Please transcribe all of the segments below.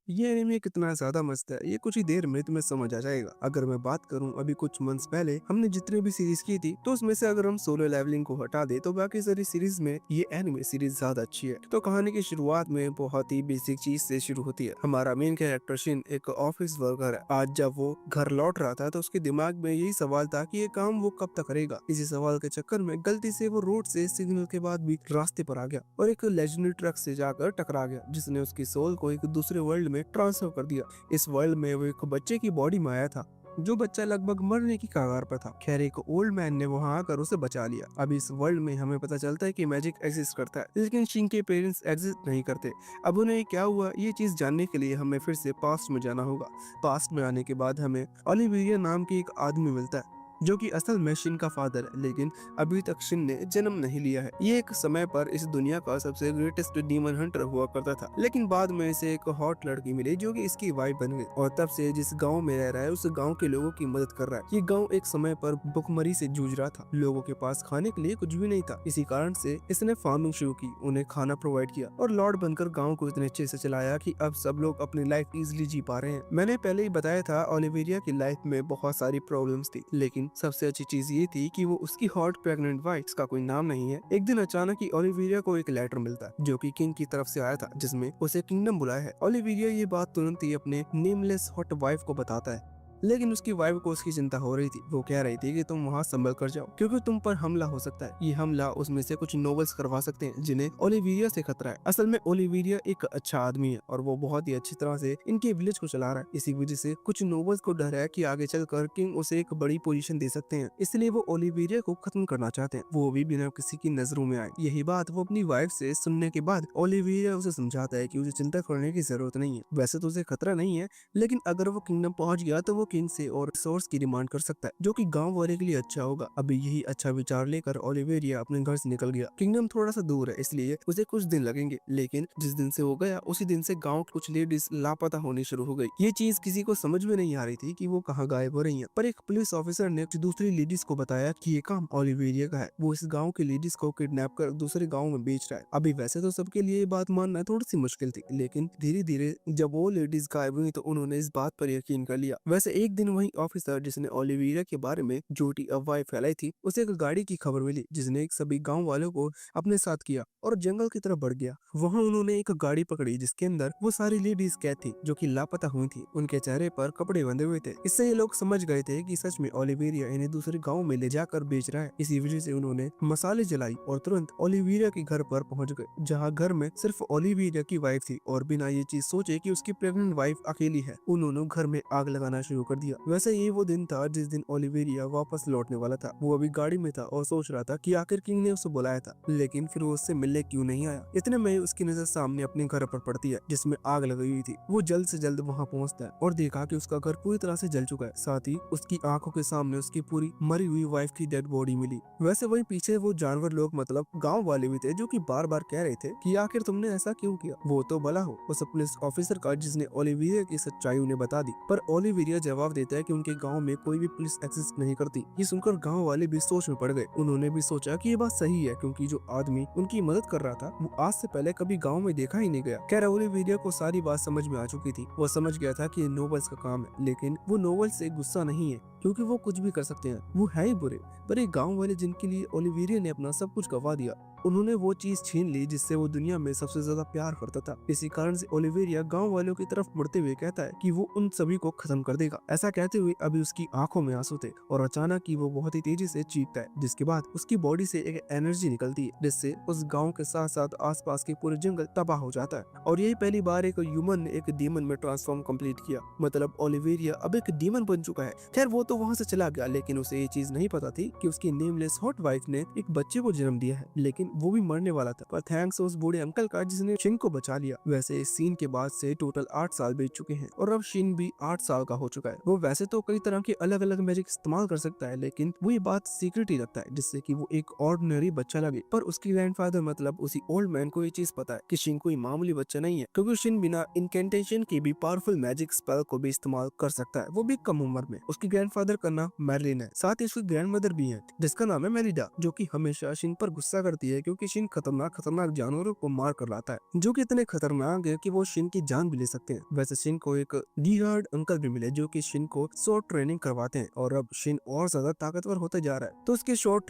ये एनीमे कितना ज्यादा मस्त है, ये कुछ ही देर में तुम्हें समझ आ जाएगा। अगर मैं बात करूं अभी कुछ मंथ्स पहले हमने जितने भी सीरीज की थी, तो उसमें से अगर हम सोलो लेवलिंग को हटा दे तो बाकी सारी सीरीज में ये एनीमे सीरीज ज्यादा अच्छी है। तो कहानी की शुरुआत में बहुत ही बेसिक चीज से शुरू होती है। हमारा मेन कैरेक्टर शिन एक ऑफिस वर्कर है। आज जब वो घर लौट रहा था तो उसके दिमाग में यही सवाल था कि ये काम वो कब तक करेगा। इसी सवाल के चक्कर में गलती से वो रोड से सिग्नल के बाद भी रास्ते पर आ गया और एक लेजेंडरी ट्रक से जाकर टकरा गया, जिसने उसकी सोल को एक दूसरे वर्ल्ड में ट्रांसफर कर दिया। इस वर्ल्ड में वो एक बच्चे की बॉडी में आया था, जो बच्चा लगभग मरने की कगार पर था। खैर एक ओल्ड मैन ने वहां आकर उसे बचा लिया। अब इस वर्ल्ड में हमें पता चलता है कि मैजिक एग्जिस्ट करता है, लेकिन शिन के पेरेंट्स एग्जिस्ट नहीं करते। अब उन्हें क्या हुआ ये चीज जानने के लिए हमें फिर से पास्ट में जाना होगा। पास्ट में आने के बाद हमें ओलिविया नाम की एक आदमी मिलता है, जो कि असल में शिन का फादर है, लेकिन अभी तक शिन ने जन्म नहीं लिया है। ये एक समय पर इस दुनिया का सबसे ग्रेटेस्ट डीमन हंटर हुआ करता था, लेकिन बाद में इसे एक हॉट लड़की मिली जो कि इसकी वाइफ बन गई, और तब से जिस गांव में रह रहा है उस गांव के लोगों की मदद कर रहा है। ये गांव एक समय पर भुखमरी से जूझ रहा था, लोगों के पास खाने के लिए कुछ भी नहीं था। इसी कारण से इसने फार्मिंग शुरू की, उन्हें खाना प्रोवाइड किया और लॉर्ड बनकर गाँव को इतने अच्छे से चलाया कि अब सब लोग अपनी लाइफ इजिली जी पा रहे हैं। मैंने पहले ही बताया था ओलिविया की लाइफ में बहुत सारी प्रॉब्लम्स थी, लेकिन सबसे अच्छी चीज ये थी कि वो उसकी हॉट प्रेग्नेंट वाइफ का कोई नाम नहीं है। एक दिन अचानक ही ओलिविया को एक लेटर मिलता है जो कि किंग की तरफ से आया था, जिसमें उसे किंगडम बुलाया है। ओलिविया ये बात तुरंत ही अपने नेमलेस हॉट वाइफ को बताता है, लेकिन उसकी वाइफ को उसकी चिंता हो रही थी। वो कह रही थी कि तुम वहाँ संभल कर जाओ, क्योंकि तुम पर हमला हो सकता है। ये हमला उसमें से कुछ नोबल्स करवा सकते हैं जिन्हें ओलिविया से खतरा है। असल में ओलिविया एक अच्छा आदमी है और वो बहुत ही अच्छी तरह से इनके विलेज को चला रहा है। इसी वजह से कुछ नोबल्स को डर है कि आगे चलकर किंग उसे एक बड़ी पोजीशन दे सकते हैं, इसलिए वो ओलिविया को खत्म करना चाहते हैं, वो भी बिना किसी की नजरों में आए। यही बात वो अपनी वाइफ से सुनने के बाद ओलिविया उसे समझाता है कि उसे चिंता करने की जरूरत नहीं है। वैसे तो उसे खतरा नहीं है, लेकिन अगर वो किंगडम पहुंच गया तो वो किंग से और रिसोर्स की डिमांड कर सकता है, जो कि गांव वाले के लिए अच्छा होगा। अभी यही अच्छा विचार लेकर ओलिवेरिया अपने घर से निकल गया। किंगडम थोड़ा सा दूर है, इसलिए उसे कुछ दिन लगेंगे, लेकिन जिस दिन से वो गया उसी दिन से गांव की कुछ लेडीज लापता होनी शुरू हो गई। ये चीज किसी को समझ में नहीं आ रही थी कि वो कहाँ गायब हो रही है, पर एक पुलिस ऑफिसर ने दूसरी लेडीज को बताया कि ये काम ओलिवेरिया का है। वो इस गाँव की लेडीज को किडनैप कर दूसरे गाँव में बेच रहा है। अभी वैसे तो सबके लिए ये बात मानना थोड़ी सी मुश्किल थी, लेकिन धीरे धीरे जब वो लेडीज गायब हुई तो उन्होंने इस बात पर यकीन कर लिया। वैसे एक दिन वही ऑफिसर जिसने ओलिविया के बारे में झूठी अफवाह फैलाई थी, उसे एक गाड़ी की खबर मिली जिसने सभी गांव वालों को अपने साथ किया और जंगल की तरफ बढ़ गया। वहां उन्होंने एक गाड़ी पकड़ी जिसके अंदर वो सारी लेडीज कैद थी जो कि लापता हुई थी। उनके चेहरे पर कपड़े बंधे हुए थे। इससे ये लोग समझ गए थे कि सच में ओलिविया इन्हें दूसरे गांव में ले जाकर बेच रहा है। इसी वजह से उन्होंने मसाले जलाई और तुरंत ओलिविया के घर पर पहुंच गए, जहां घर में सिर्फ ओलिविया की वाइफ थी, और बिना ये चीज सोचे कि उसकी प्रेग्नेंट वाइफ अकेली है, उन्होंने घर में आग लगाना शुरू कर दिया। वैसे ये वो दिन था जिस दिन ओलिविया वापस लौटने वाला था। वो अभी गाड़ी में था और सोच रहा था कि आखिर किंग ने उसे बुलाया था, लेकिन फिर वो उससे मिलने क्यों नहीं आया। इतने में उसकी नजर सामने अपने घर पर पड़ती है जिसमें आग लगी हुई थी। वो जल्द से जल्द वहां पहुंचता है और देखा कि उसका घर पूरी तरह से जल चुका है। साथ ही उसकी आंखों के सामने उसकी पूरी मरी हुई वाइफ की डेड बॉडी मिली। वैसे वही पीछे वो जानवर लोग मतलब गाँव वाले भी थे जो की बार बार कह रहे थे कि आखिर तुमने ऐसा क्यों किया। वो तो भला हो उस पुलिस ऑफिसर का जिसने ओलिविया की सच्चाई उन्हें बता दी, पर ओलिविया जवाब देता है कि उनके गांव में कोई भी पुलिस एग्जिस्ट नहीं करती। ये सुनकर गांव वाले भी सोच में पड़ गए। उन्होंने भी सोचा कि ये बात सही है, क्योंकि जो आदमी उनकी मदद कर रहा था वो आज से पहले कभी गांव में देखा ही नहीं गया। खैर ओलिविया को सारी बात समझ में आ चुकी थी। वो समझ गया था कि ये नोबल्स का काम है, लेकिन वो नोबल्स से गुस्सा नहीं है क्योंकि वो कुछ भी कर सकते हैं, वो है ही बुरे। पर एक गाँव वाले जिनके लिए ओलिविया ने अपना सब कुछ गवा दिया, उन्होंने वो चीज छीन ली जिससे वो दुनिया में सबसे ज्यादा प्यार करता था। इसी कारण से ओलिविया गांव वालों की तरफ मुड़ते हुए कहता है कि वो उन सभी को खत्म कर देगा। ऐसा कहते हुए अभी उसकी आंखों में आंसू थे और अचानक ही वो बहुत ही तेजी से चीखता है, जिसके बाद उसकी बॉडी से एक एनर्जी निकलती है जिससे उस गाँव के साथ साथ आसपास के पूरे जंगल तबाह हो जाता है। और यही पहली बार एक ह्यूमन ने एक डीमन में ट्रांसफॉर्म कंप्लीट किया, मतलब ओलिविया अब एक डीमन बन चुका है। खैर वो तो वहाँ से चला गया, लेकिन उसे ये चीज नहीं पता थी कि उसकी नेमलेस हॉट वाइफ ने एक बच्चे को जन्म दिया है, लेकिन वो भी मरने वाला था। पर थैंक्स उस बूढ़े अंकल का जिसने शिन को बचा लिया। वैसे इस सीन के बाद से टोटल 8 साल बीत चुके हैं और अब शिन भी 8 साल का हो चुका है। वो वैसे तो कई तरह के अलग अलग मैजिक इस्तेमाल कर सकता है, लेकिन वो ये बात सीक्रेट ही रखता है जिससे कि वो एक ऑर्डिनरी बच्चा लगे। पर उसके ग्रैंडफादर मतलब उसी ओल्ड मैन को ये चीज पता है कि शिन कोई मामूली बच्चा नहीं है, क्योंकि शिन बिना इनकेंटेशन की भी पावरफुल मैजिक स्पेल को भी इस्तेमाल कर सकता है, वो भी कम उम्र में। उसकी ग्रैंडफादर का नाम मैरलिन है, साथ ही उसकी ग्रैंडमदर भी है जिसका नाम है मेलिडा, जो कि हमेशा शिन पर गुस्सा करती है क्योंकि शिन खतरनाक खतरनाक जानवरों को मार कर लाता है जो कि इतने खतरनाक है कि वो शिन की जान भी ले सकते हैं। वैसे शिन को एक डी-हार्ड अंकल भी मिले जो कि शिन को शॉर्ट ट्रेनिंग करवाते हैं और अब शिन और ज्यादा ताकतवर होते जा रहा है तो उसकी शॉर्ट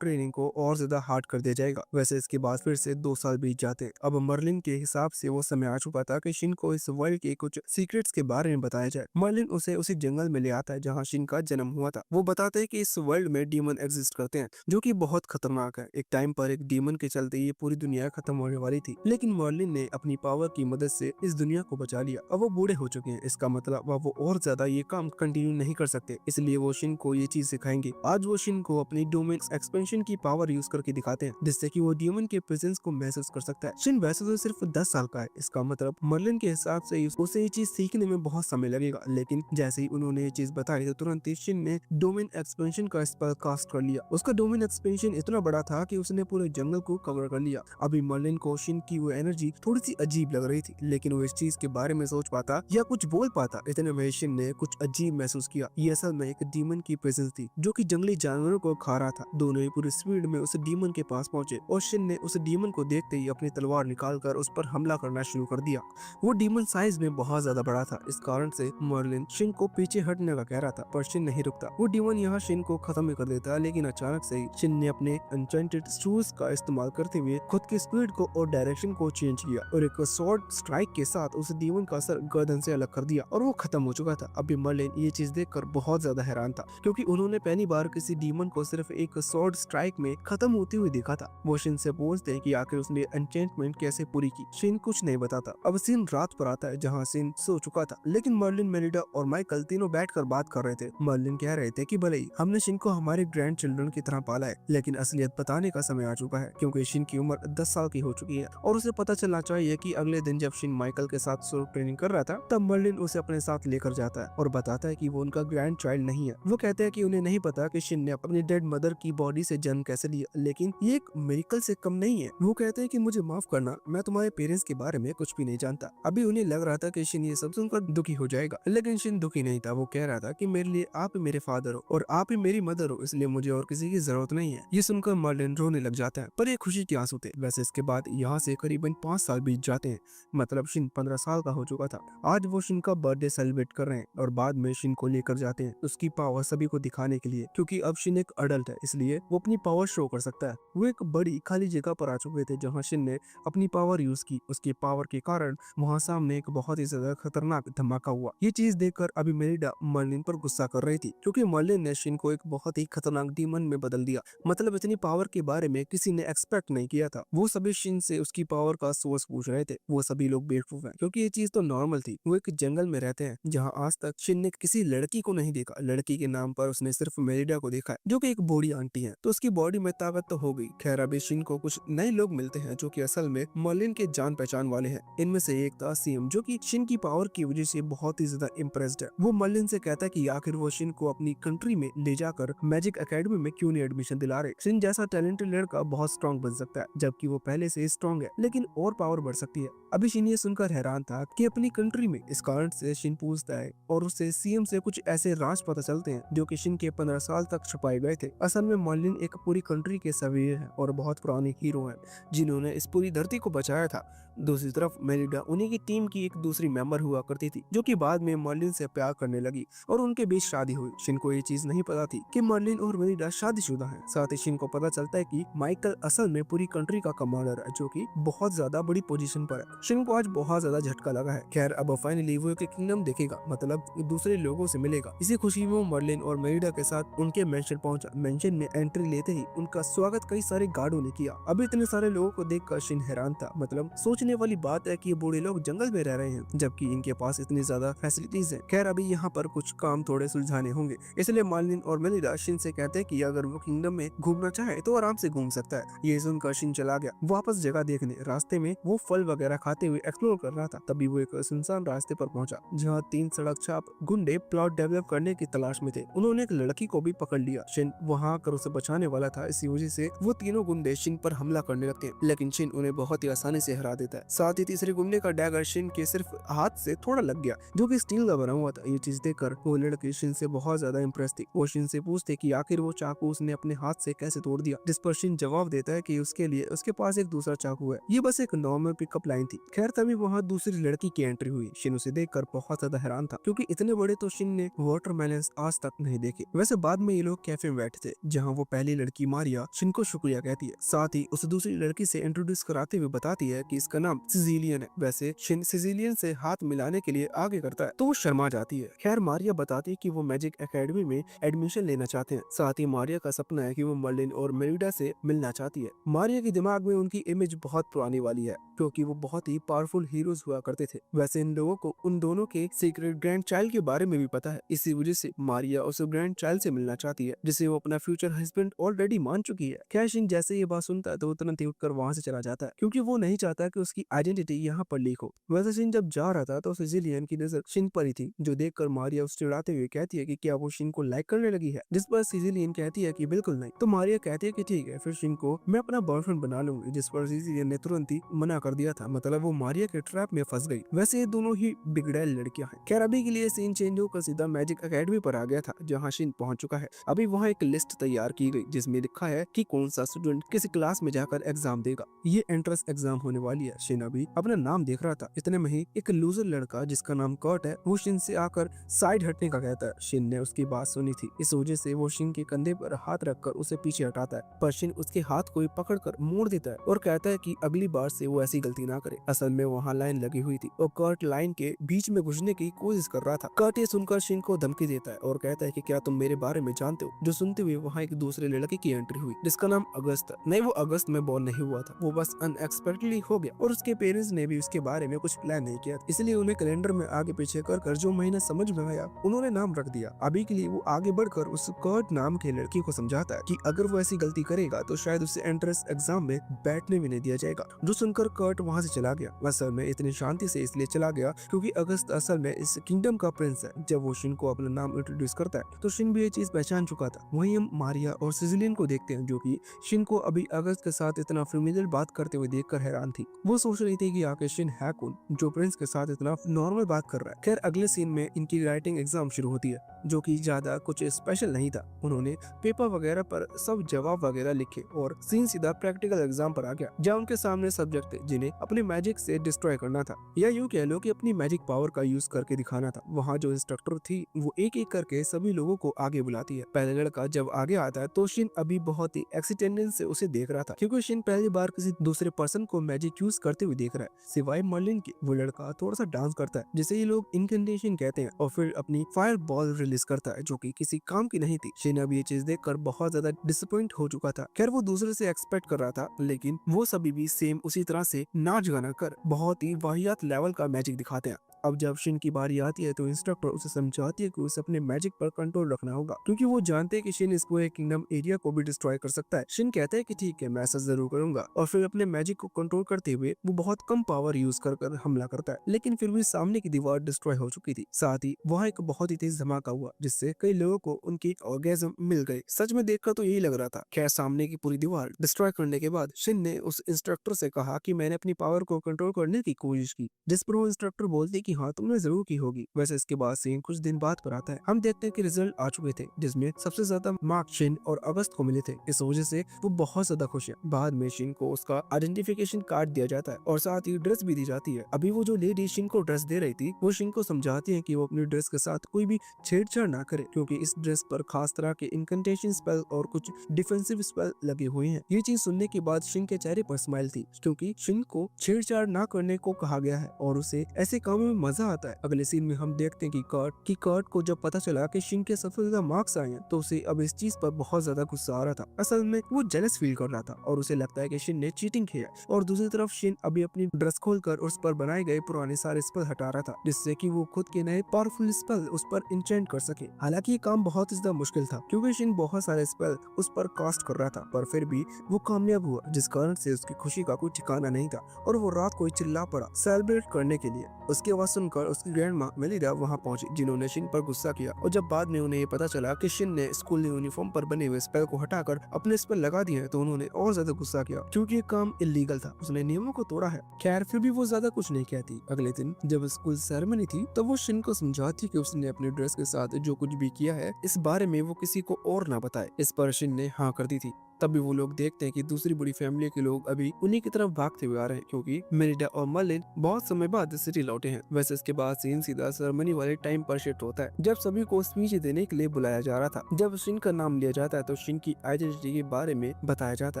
ट्रेनिंग को और ज्यादा हार्ड कर दिया जाएगा। वैसे इसके बाद फिर से 2 साल बीत जाते हैं। अब मर्लिन के हिसाब से वो समय आ चुका था कि शिन को इस वर्ल्ड के कुछ सीक्रेट्स के बारे में बताया जाए। मर्लिन उसे उसी जंगल में ले आता है जहाँ शिन का जन्म हुआ था। वो बताते हैं कि इस वर्ल्ड में डीमन एग्जिस्ट करते हैं जो कि बहुत खतरनाक है। एक टाइम पर एक डीमन के चलते ये पूरी दुनिया खत्म होने वाली थी, लेकिन मर्लिन ने अपनी पावर की मदद से इस दुनिया को बचा लिया। अब वो बूढ़े हो चुके हैं, इसका मतलब अब वो और ज्यादा ये काम कंटिन्यू नहीं कर सकते, इसलिए वो शिन को ये चीज सिखाएंगे। आज वो शिन को अपनी डोमेन एक्सपेंशन की पावर यूज करके दिखाते हैं जिससे कि वो डीमन के प्रेजेंस को महसूस कर सकता है। शिन वैसे तो सिर्फ 10 साल का है, इसका मतलब मर्लिन के हिसाब से उसे ये चीज सीखने में बहुत समय लगेगा, लेकिन जैसे ही उन्होंने ये चीज बताई तो तुरंत ही शिन ने डोमेन एक्सपेंशन का स्पेल कास्ट कर लिया। उसका डोमेन एक्सपेंशन इतना बड़ा था कि उसने पूरे जंगल को कवर कर लिया। अभी मर्लिन को शिन की वो एनर्जी थोड़ी सी अजीब लग रही थी, लेकिन वो इस चीज के बारे में सोच पाता या कुछ बोल पाता इतने में शिन ने कुछ अजीब महसूस किया। ये असल में एक डीमन की प्रेजेंस थी जो कि जंगली जानवरों को खा रहा था। दोनों ही पूरी स्पीड में उस डीमन के पास पहुंचे और शिन ने उस डीमन को देखते ही अपनी तलवार निकालकर उस पर हमला करना शुरू कर दिया। वो डीमन साइज में बहुत ज्यादा बड़ा था, इस कारण से मर्लिन शिन को पीछे हटने का कह रहा था, पर शिन नहीं रुकता। वो डीमन यहाँ शिन को खत्म कर देता है, लेकिन अचानक से ही शिन ने अपने एन्चेंटेड शूज का इस्तेमाल करते हुए खुद की स्पीड को और डायरेक्शन को चेंज किया और एक स्वॉर्ड स्ट्राइक के साथ उस डीमन का सर गर्दन से अलग कर दिया और वो खत्म हो चुका था। अभी मर्लिन ये चीज देखकर बहुत ज्यादा हैरान था क्योंकि उन्होंने पहली बार किसी डीमन को सिर्फ एक स्वॉर्ड स्ट्राइक में खत्म होते हुए देखा था। वो शिन से पूछते हैं कि आखिर उसने एन्चेंटमेंट कैसे पूरी की। शिन कुछ नहीं बताता। अब सीन रात पर आता है जहाँ शिन सो चुका था, लेकिन मर्लिन, मेलिडा और माइकल तीनों बैठकर बात कर रहे थे। मर्लिन कह रहे थे कि भले ही हमने शिन को हमारे ग्रैंड चिल्ड्रन की तरह पाला है, लेकिन असलियत बताने का समय आ चुका है क्योंकि शिन की उम्र 10 साल की हो चुकी है और उसे पता चलना चाहिए कि अगले दिन जब शिन माइकल के साथ सोलो ट्रेनिंग कर रहा था तब मर्लिन उसे अपने साथ लेकर जाता है और बताता है कि वो उनका ग्रैंड चाइल्ड नहीं है। वो कहते हैं कि उन्हें नहीं पता कि शिन ने अपनी डेड मदर की बॉडी से जन्म कैसे लिया, लेकिन ये एक मिरेकल से कम नहीं है। वो कहते हैं कि मुझे माफ करना, मैं तुम्हारे पेरेंट्स के बारे में कुछ भी नहीं जानता। अभी उन्हें लग रहा था कि शिन ये सब सुनकर दुखी हो जाएगा, लेकिन शिन दुखी नहीं था। वो कह रहा था कि मेरे लिए आप ही मेरे फादर हो और आप ही मेरी मदर हो, इसलिए मुझे और किसी की जरूरत नहीं है। ये सुनकर मर्लिन रोने लग जाता है, पर ये खुशी के आंसू थे। वैसे इसके बाद यहाँ से करीबन 5 साल बीत जाते हैं, मतलब शिन 15 साल का हो चुका था। आज वो शिन का बर्थडे सेलिब्रेट कर रहे हैं और बाद में शिन को लेकर जाते हैं उसकी पावर सभी को दिखाने के लिए, क्योंकि अब शिन एक अडल्ट है इसलिए वो अपनी पावर शो कर सकता है। वो एक बड़ी खाली जगह पर आ चुके थे जहाँ शिन ने अपनी पावर यूज की। उसकी पावर के कारण वहाँ सामने एक बहुत ही ज्यादा खतरनाक धमाका हुआ। ये चीज देखकर अभी मेलिडा मर्लिन पर गुस्सा कर रही थी क्योंकि मर्लिन ने शिन को एक बहुत ही खतरनाक डीमन में बदल दिया। मतलब इतनी पावर के बारे में किसी ने एक्सपेक्ट नहीं किया था। वो सभी शिन से उसकी पावर का सोर्स पूछ रहे थे। वो सभी लोग बेवकूफ हैं क्योंकि ये चीज तो नॉर्मल थी। वो एक जंगल में रहते हैं जहाँ आज तक शिन ने किसी लड़की को नहीं देखा। लड़की के नाम पर उसने सिर्फ मेलिडा को देखा है जो कि एक बूढ़ी आंटी है, तो उसकी बॉडी में ताकत तो हो गई। खैर अभी शिन को कुछ नए लोग मिलते हैं जो कि असल में मर्लिन के जान पहचान वाले हैं। इनमें से एक था सीएम जो कि शिन की पावर की वजह से बहुत ही ज्यादा इम्प्रेस्ड है। वो मर्लिन से कहता है कि आखिर वो शिन को अपनी कंट्री में ले जाकर मैजिक एकेडमी में क्यों नहीं एडमिशन दिला रहे। शिन जैसा टैलेंटेड लड़का बहुत स्ट्रॉन्ग बन सकता है, जबकि वो पहले से स्ट्रॉन्ग है, लेकिन और पावर बढ़ सकती है। अभी शिन ये सुनकर हैरान था कि अपनी कंट्री में। इस कारण से शिन पूछता है और उससे सीएम से कुछ ऐसे राज पता चलते हैं जो कि शिन के 15 साल तक छुपाए गए थे। असल में मर्लिन एक पूरी कंट्री के सवीर है और बहुत पुराने हीरो हैं जिन्होंने इस पूरी धरती को बचाया था। दूसरी तरफ मेलिडा उन्हीं की टीम की एक दूसरी मेंबर हुआ करती थी जो कि बाद में मर्लिन से प्यार करने लगी और उनके बीच शादी हुई। शिन को ये चीज नहीं पता थी कि मर्लिन और मेलिडा शादीशुदा हैं। साथ ही शिन को पता चलता है कि माइकल असल में पूरी कंट्री का कमांडर है जो कि बहुत ज्यादा बड़ी पोजीशन पर है। शिन को आज बहुत ज्यादा झटका लगा है। खैर अब फाइनली वो एक किंगडम देखेगा, मतलब दूसरे लोगों से मिलेगा। इसी खुशी में मर्लिन और मेलिडा के साथ उनके मेंशन पहुंचा। मेंशन में एंट्री लेते ही उनका स्वागत कई सारे गार्डों ने किया। अभी इतने सारे लोगों को देखकर शिन हैरान था। मतलब सोचने वाली बात है कि ये बूढ़े लोग जंगल में रह रहे हैं जबकि इनके पास इतनी ज्यादा फैसिलिटीज है। खैर अभी यहाँ पर कुछ काम थोड़े सुलझाने होंगे, इसलिए मर्लिन और मेलिडा शिन से कहते हैं कि अगर वो किंगडम में घूमना चाहे तो आराम से घूम सकता है। ये सुनकर शिन चला गया वापस जगह देखने। रास्ते में वो फल वगैरह खाते हुए एक्सप्लोर कर रहा था। तभी वो एक सुनसान रास्ते पर पहुंचा जहाँ 3 सड़क छाप गुंडे प्लॉट डेवलप करने की तलाश में थे। उन्होंने एक लड़की को भी पकड़ लिया। शिन वहाँ आकर उसे बचाने वाला था, इसी वजह से वो तीनों गुंडे शिन पर हमला करने लगते हैं, लेकिन शिन उन्हें बहुत ही आसानी से हरा देता है। साथ ही तीसरे गुंडे का डैगर शिन के सिर्फ हाथ से थोड़ा लग गया जो कि स्टील का बना हुआ था। ये चीज देखकर वो लड़की शिन से बहुत ज्यादा इम्प्रेस थी। वो शिन से पूछते कि आखिर वो चाकू उसने अपने हाथ से कैसे तोड़ दिया, जिस पर शिन जवाब देता है कि उसके लिए उसके पास एक दूसरा चाकू है। ये बस एक नॉर्मल पिकअप लाइन थी। खैर तभी वहाँ दूसरी लड़की की एंट्री हुई। शिन उसे देखकर बहुत ज्यादा हैरान था क्योंकि इतने बड़े तो शिन ने वाटरमेलन आज तक नहीं देखे। वैसे बाद में ये लोग कैफे में बैठे थे जहाँ वो पहली लड़की मारिया शिन को शुक्रिया कहती है, साथ ही उसे दूसरी लड़की से इंट्रोड्यूस कराते हुए बताती है कि इसका नाम सिजिलियन है। वैसे शिन सिजिलियन से हाथ मिलाने के लिए आगे करता है तो वो शर्मा जाती है। खैर मारिया बताती है कि वो मैजिक एकेडमी में एडमिशन लेना चाहते हैं। साथ ही मारिया का सपना है कि वो मर्लिन और मेलिडा से मिलना चाहती है। मारिया के दिमाग में उनकी इमेज बहुत पुरानी वाली है क्योंकि वो बहुत ही पावरफुल हीरोज हुआ करते थे। वैसे इन लोगों को उन दोनों के सीक्रेट ग्रैंड चाइल्ड के बारे में भी पता है। इसी वजह से मारिया उस ग्रैंड चाइल्ड से मिलना चाहती है जिसे वो अपना फ्यूचर हस्बैंड ऑलरेडी मान चुकी है। खैर शिन जैसे ये बात सुनता है तो वो तुरंत ही उठकर वहाँ से चला जाता है क्योंकि वो नहीं चाहता कि उसकी आइडेंटिटी यहाँ पर लीक हो। वैसे शिन जब जा रहा था तो सिजिलियन की नजर शिन पर ही थी, जो देखकर मारिया उसे चिढ़ाते हुए कहती है कि क्या वो शिन को लाइक करने लगी है, जिस पर सिजिलियन कहती है कि बिल्कुल नहीं। तो मारिया कहती है कि ठीक है फिर शिन को मैं अपना बॉयफ्रेंड बना लूंगी, जिस पर सिजिलियन ने तुरंत ही मना कर दिया था। मतलब वो मारिया के ट्रैप में फंस गई। वैसे ये दोनों ही बिगड़ैल लड़कियां हैं। खैर अभी के लिए सीन चेंज होकर सीधा मैजिक एकेडमी पर आ गया था जहाँ शिन पहुंच चुका है। अभी वहाँ एक लिस्ट तैयार की गई जिसमें लिखा है कि कौन सा स्टूडेंट किस क्लास में जाकर एग्जाम देगा। ये एंट्रेंस एग्जाम होने वाली है। शिन अभी अपना नाम देख रहा था, इतने में ही एक लूजर लड़का जिसका नाम कर्ट है वो शिन से आकर साइड हटने का कहता है। शिन ने उसकी बात सुनी थी, इस वजह से वो शिन के कंधे पर हाथ रखकर उसे पीछे हटाता है, पर शिन उसके हाथ को पकड़कर मोड़ देता है और कहता है कि अगली बार से वो ऐसी गलती ना करे। असल में वहाँ लाइन लगी हुई थी और कर्ट लाइन के बीच में घुसने की कोशिश कर रहा था। कर्ट ये सुनकर शिन को धमकी देता है और कहता है कि क्या तुम मेरे बारे में जानते हो। जो सुनते हुए वहाँ एक दूसरे लड़के की एंट्री हुई जिसका नाम अगस्त था। नहीं, वो अगस्त में बॉर्न नहीं हुआ था, वो बस अनएक्सपेक्टेडली हो गया और उसके पेरेंट्स ने भी उसके बारे में कुछ प्लान नहीं किया, इसलिए उन्हें कैलेंडर में आगे पीछे कर जो महीना समझ में आया उन्होंने नाम रख दिया। अभी के लिए वो आगे बढ़कर उस कर्ट नाम के लड़की को समझाता है कि अगर वो ऐसी गलती करेगा तो शायद उसे एंट्रेंस एग्जाम में बैठने भी नहीं दिया जाएगा। जो सुनकर कर्ट वहाँ से चला गया। असल में इतनी शांति से इसलिए चला गया क्योंकि अगस्त असल में इस किंगडम का प्रिंस है। जब वो शिन को अपना नाम इंट्रोड्यूस करता है तो शिन भी ये चीज पहचान चुका था। वहीं हम मारिया और सिजिलियन को देखते हैं जो कि शिन को अभी अगस्त के साथ इतना फेमिलियर बात करते हुए देखकर हैरान थी। वो सोच रही थी कि आखिर शिन है कौन जो प्रिंस के साथ इतना नॉर्मल बात कर रहा है। खैर अगले सीन में इनकी राइटिंग एग्जाम शुरू होती है जो कि ज्यादा कुछ स्पेशल नहीं था। उन्होंने पेपर वगैरह पर सब जवाब वगैरह लिखे और सीन सीधा प्रैक्टिकल एग्जाम पर आ गया जहाँ उनके सामने सब्जेक्ट थे जिन्हें अपने मैजिक से डिस्ट्रॉय करना था, या यूँ कह लो कि अपनी मैजिक पावर का यूज करके दिखाना था। वहाँ जो इंस्ट्रक्टर थी वो एक एक करके सभी लोगों को आगे बुलाती है। पहले लड़का जब आगे आता है तो शिन अभी बहुत ही एक्सीडेंटल से उसे देख रहा था क्योंकि शिन पहली बार किसी दूसरे पर्सन को मैजिक यूज करते हुए देख रहा है सिवाय मर्लिन के। वो लड़का थोड़ा सा डांस करता है जिसे ये लोग इनकैंटेशन कहते हैं और फिर अपनी फायर बॉल रिलीज करता है जो कि किसी काम की नहीं थी। शिन अब ये चीज देखकर बहुत ज्यादा डिसअपॉइंट हो चुका था। खैर वो दूसरे से एक्सपेक्ट कर रहा था लेकिन वो सभी भी सेम उसी तरह से नाच गाना कर बहुत ही वाहियात लेवल का मैजिक दिखाते हैं। अब जब शिन की बारी आती है तो इंस्ट्रक्टर उसे समझाती है कि उसे अपने मैजिक पर कंट्रोल रखना होगा क्योंकि वो जानते हैं कि शिन इस पूरे किंगडम एरिया को भी डिस्ट्रॉय कर सकता है। शिन कहता है कि ठीक है मैं ऐसा जरूर करूंगा और फिर अपने मैजिक को कंट्रोल करते हुए वो बहुत कम पावर यूज कर हमला करता है, लेकिन फिर भी सामने की दीवार डिस्ट्रॉय हो चुकी थी। साथ ही वहाँ एक बहुत ही तेज धमाका हुआ जिससे कई लोगों को उनकी ऑर्गेज्म मिल गई। सच में देखकर तो यही लग रहा था। खैर सामने की पूरी दीवार डिस्ट्रॉय करने के बाद शिन ने उस इंस्ट्रक्टर से कहा कि मैंने अपनी पावर को कंट्रोल करने की कोशिश की, जिस पर वो इंस्ट्रक्टर बोलती कि हाँ तुमने जरूर की होगी। वैसे इसके बाद सीन कुछ दिन बाद पर आता है। हम देखते हैं कि रिजल्ट आ चुके थे जिसमें सबसे ज्यादा मार्क्स शिन और अगस्त को मिले थे। इस वजह से वो बहुत ज्यादा खुश है। बाद में शिन को उसका आइडेंटिफिकेशन कार्ड दिया जाता है और साथ ही ड्रेस भी दी जाती है। अभी वो जो लेडी शिन को ड्रेस दे रही थी वो शिन को समझाती है कि वो अपनी ड्रेस के साथ कोई भी छेड़छाड़ ना करे क्योंकि इस ड्रेस पर खास तरह के इनकैंटेशन स्पेल और कुछ डिफेंसिव स्पेल लगे हुए हैं। ये चीज सुनने के बाद शिन के चेहरे पर स्माइल थी क्योंकि शिन को छेड़छाड़ ना करने को कहा गया है और उसे ऐसे कामों में मजा आता है। अगले सीन में हम देखते हैं कि कर्ट को जब पता चला कि शिन के सबसे ज्यादा मार्क्स आए हैं तो उसे अब इस चीज पर बहुत ज्यादा गुस्सा आ रहा था। असल में वो जेलस फील कर रहा था और उसे लगता है कि शिन ने चीटिंग किया और दूसरी तरफ शिन अभी अपनी ड्रेस खोलकर उस पर बनाए गए पुराने सारे स्पेल हटा रहा था जिससे कि वो खुद के नए पावरफुल स्पेल उस पर इंचेंट कर सके। हालांकि ये काम बहुत ज्यादा मुश्किल था क्योंकि शिन बहुत सारे स्पेल उस पर कास्ट कर रहा था, पर फिर भी वो कामयाब हुआ जिस कारण से उसकी खुशी का कोई ठिकाना नहीं था और वो रात को चिल्ला पड़ा सेलिब्रेट करने के लिए। उसकी आवाज सुनकर उसकी ग्रैंडमा मेलिडा वहाँ पहुंची जिन्होंने शिन पर गुस्सा किया और जब बाद में उन्हें ये पता चला कि शिन ने स्कूल यूनिफॉर्म पर बने हुए स्पेल को हटाकर अपने स्पेल लगा दिए तो उन्होंने और ज्यादा गुस्सा किया क्योंकि ये काम इलीगल था, उसने नियमों को तोड़ा है। खैर फिर भी वो ज्यादा कुछ नहीं कहती। अगले दिन जब स्कूल सेरेमनी थी तब वो शिन को समझाती कि उसने अपने ड्रेस के साथ जो कुछ भी किया है इस बारे में वो किसी को और ना बताए। इस पर शिन ने हाँ कर दी थी। तभी वो लोग देखते हैं कि दूसरी बड़ी फैमिली के लोग अभी उन्हीं की तरफ भागते हुए आ रहे हैं, क्योंकि मेलिडा और मर्लिन बहुत समय बाद सिटी लौटे हैं। वैसे इसके बाद सीन सीधा सेरेमनी वाले टाइम पर शिफ्ट होता है, जब सभी को स्पीच देने के लिए बुलाया जा रहा था। जब शिन का नाम लिया जाता है तो शिन की आइडेंटिटी के बारे में बताया जाता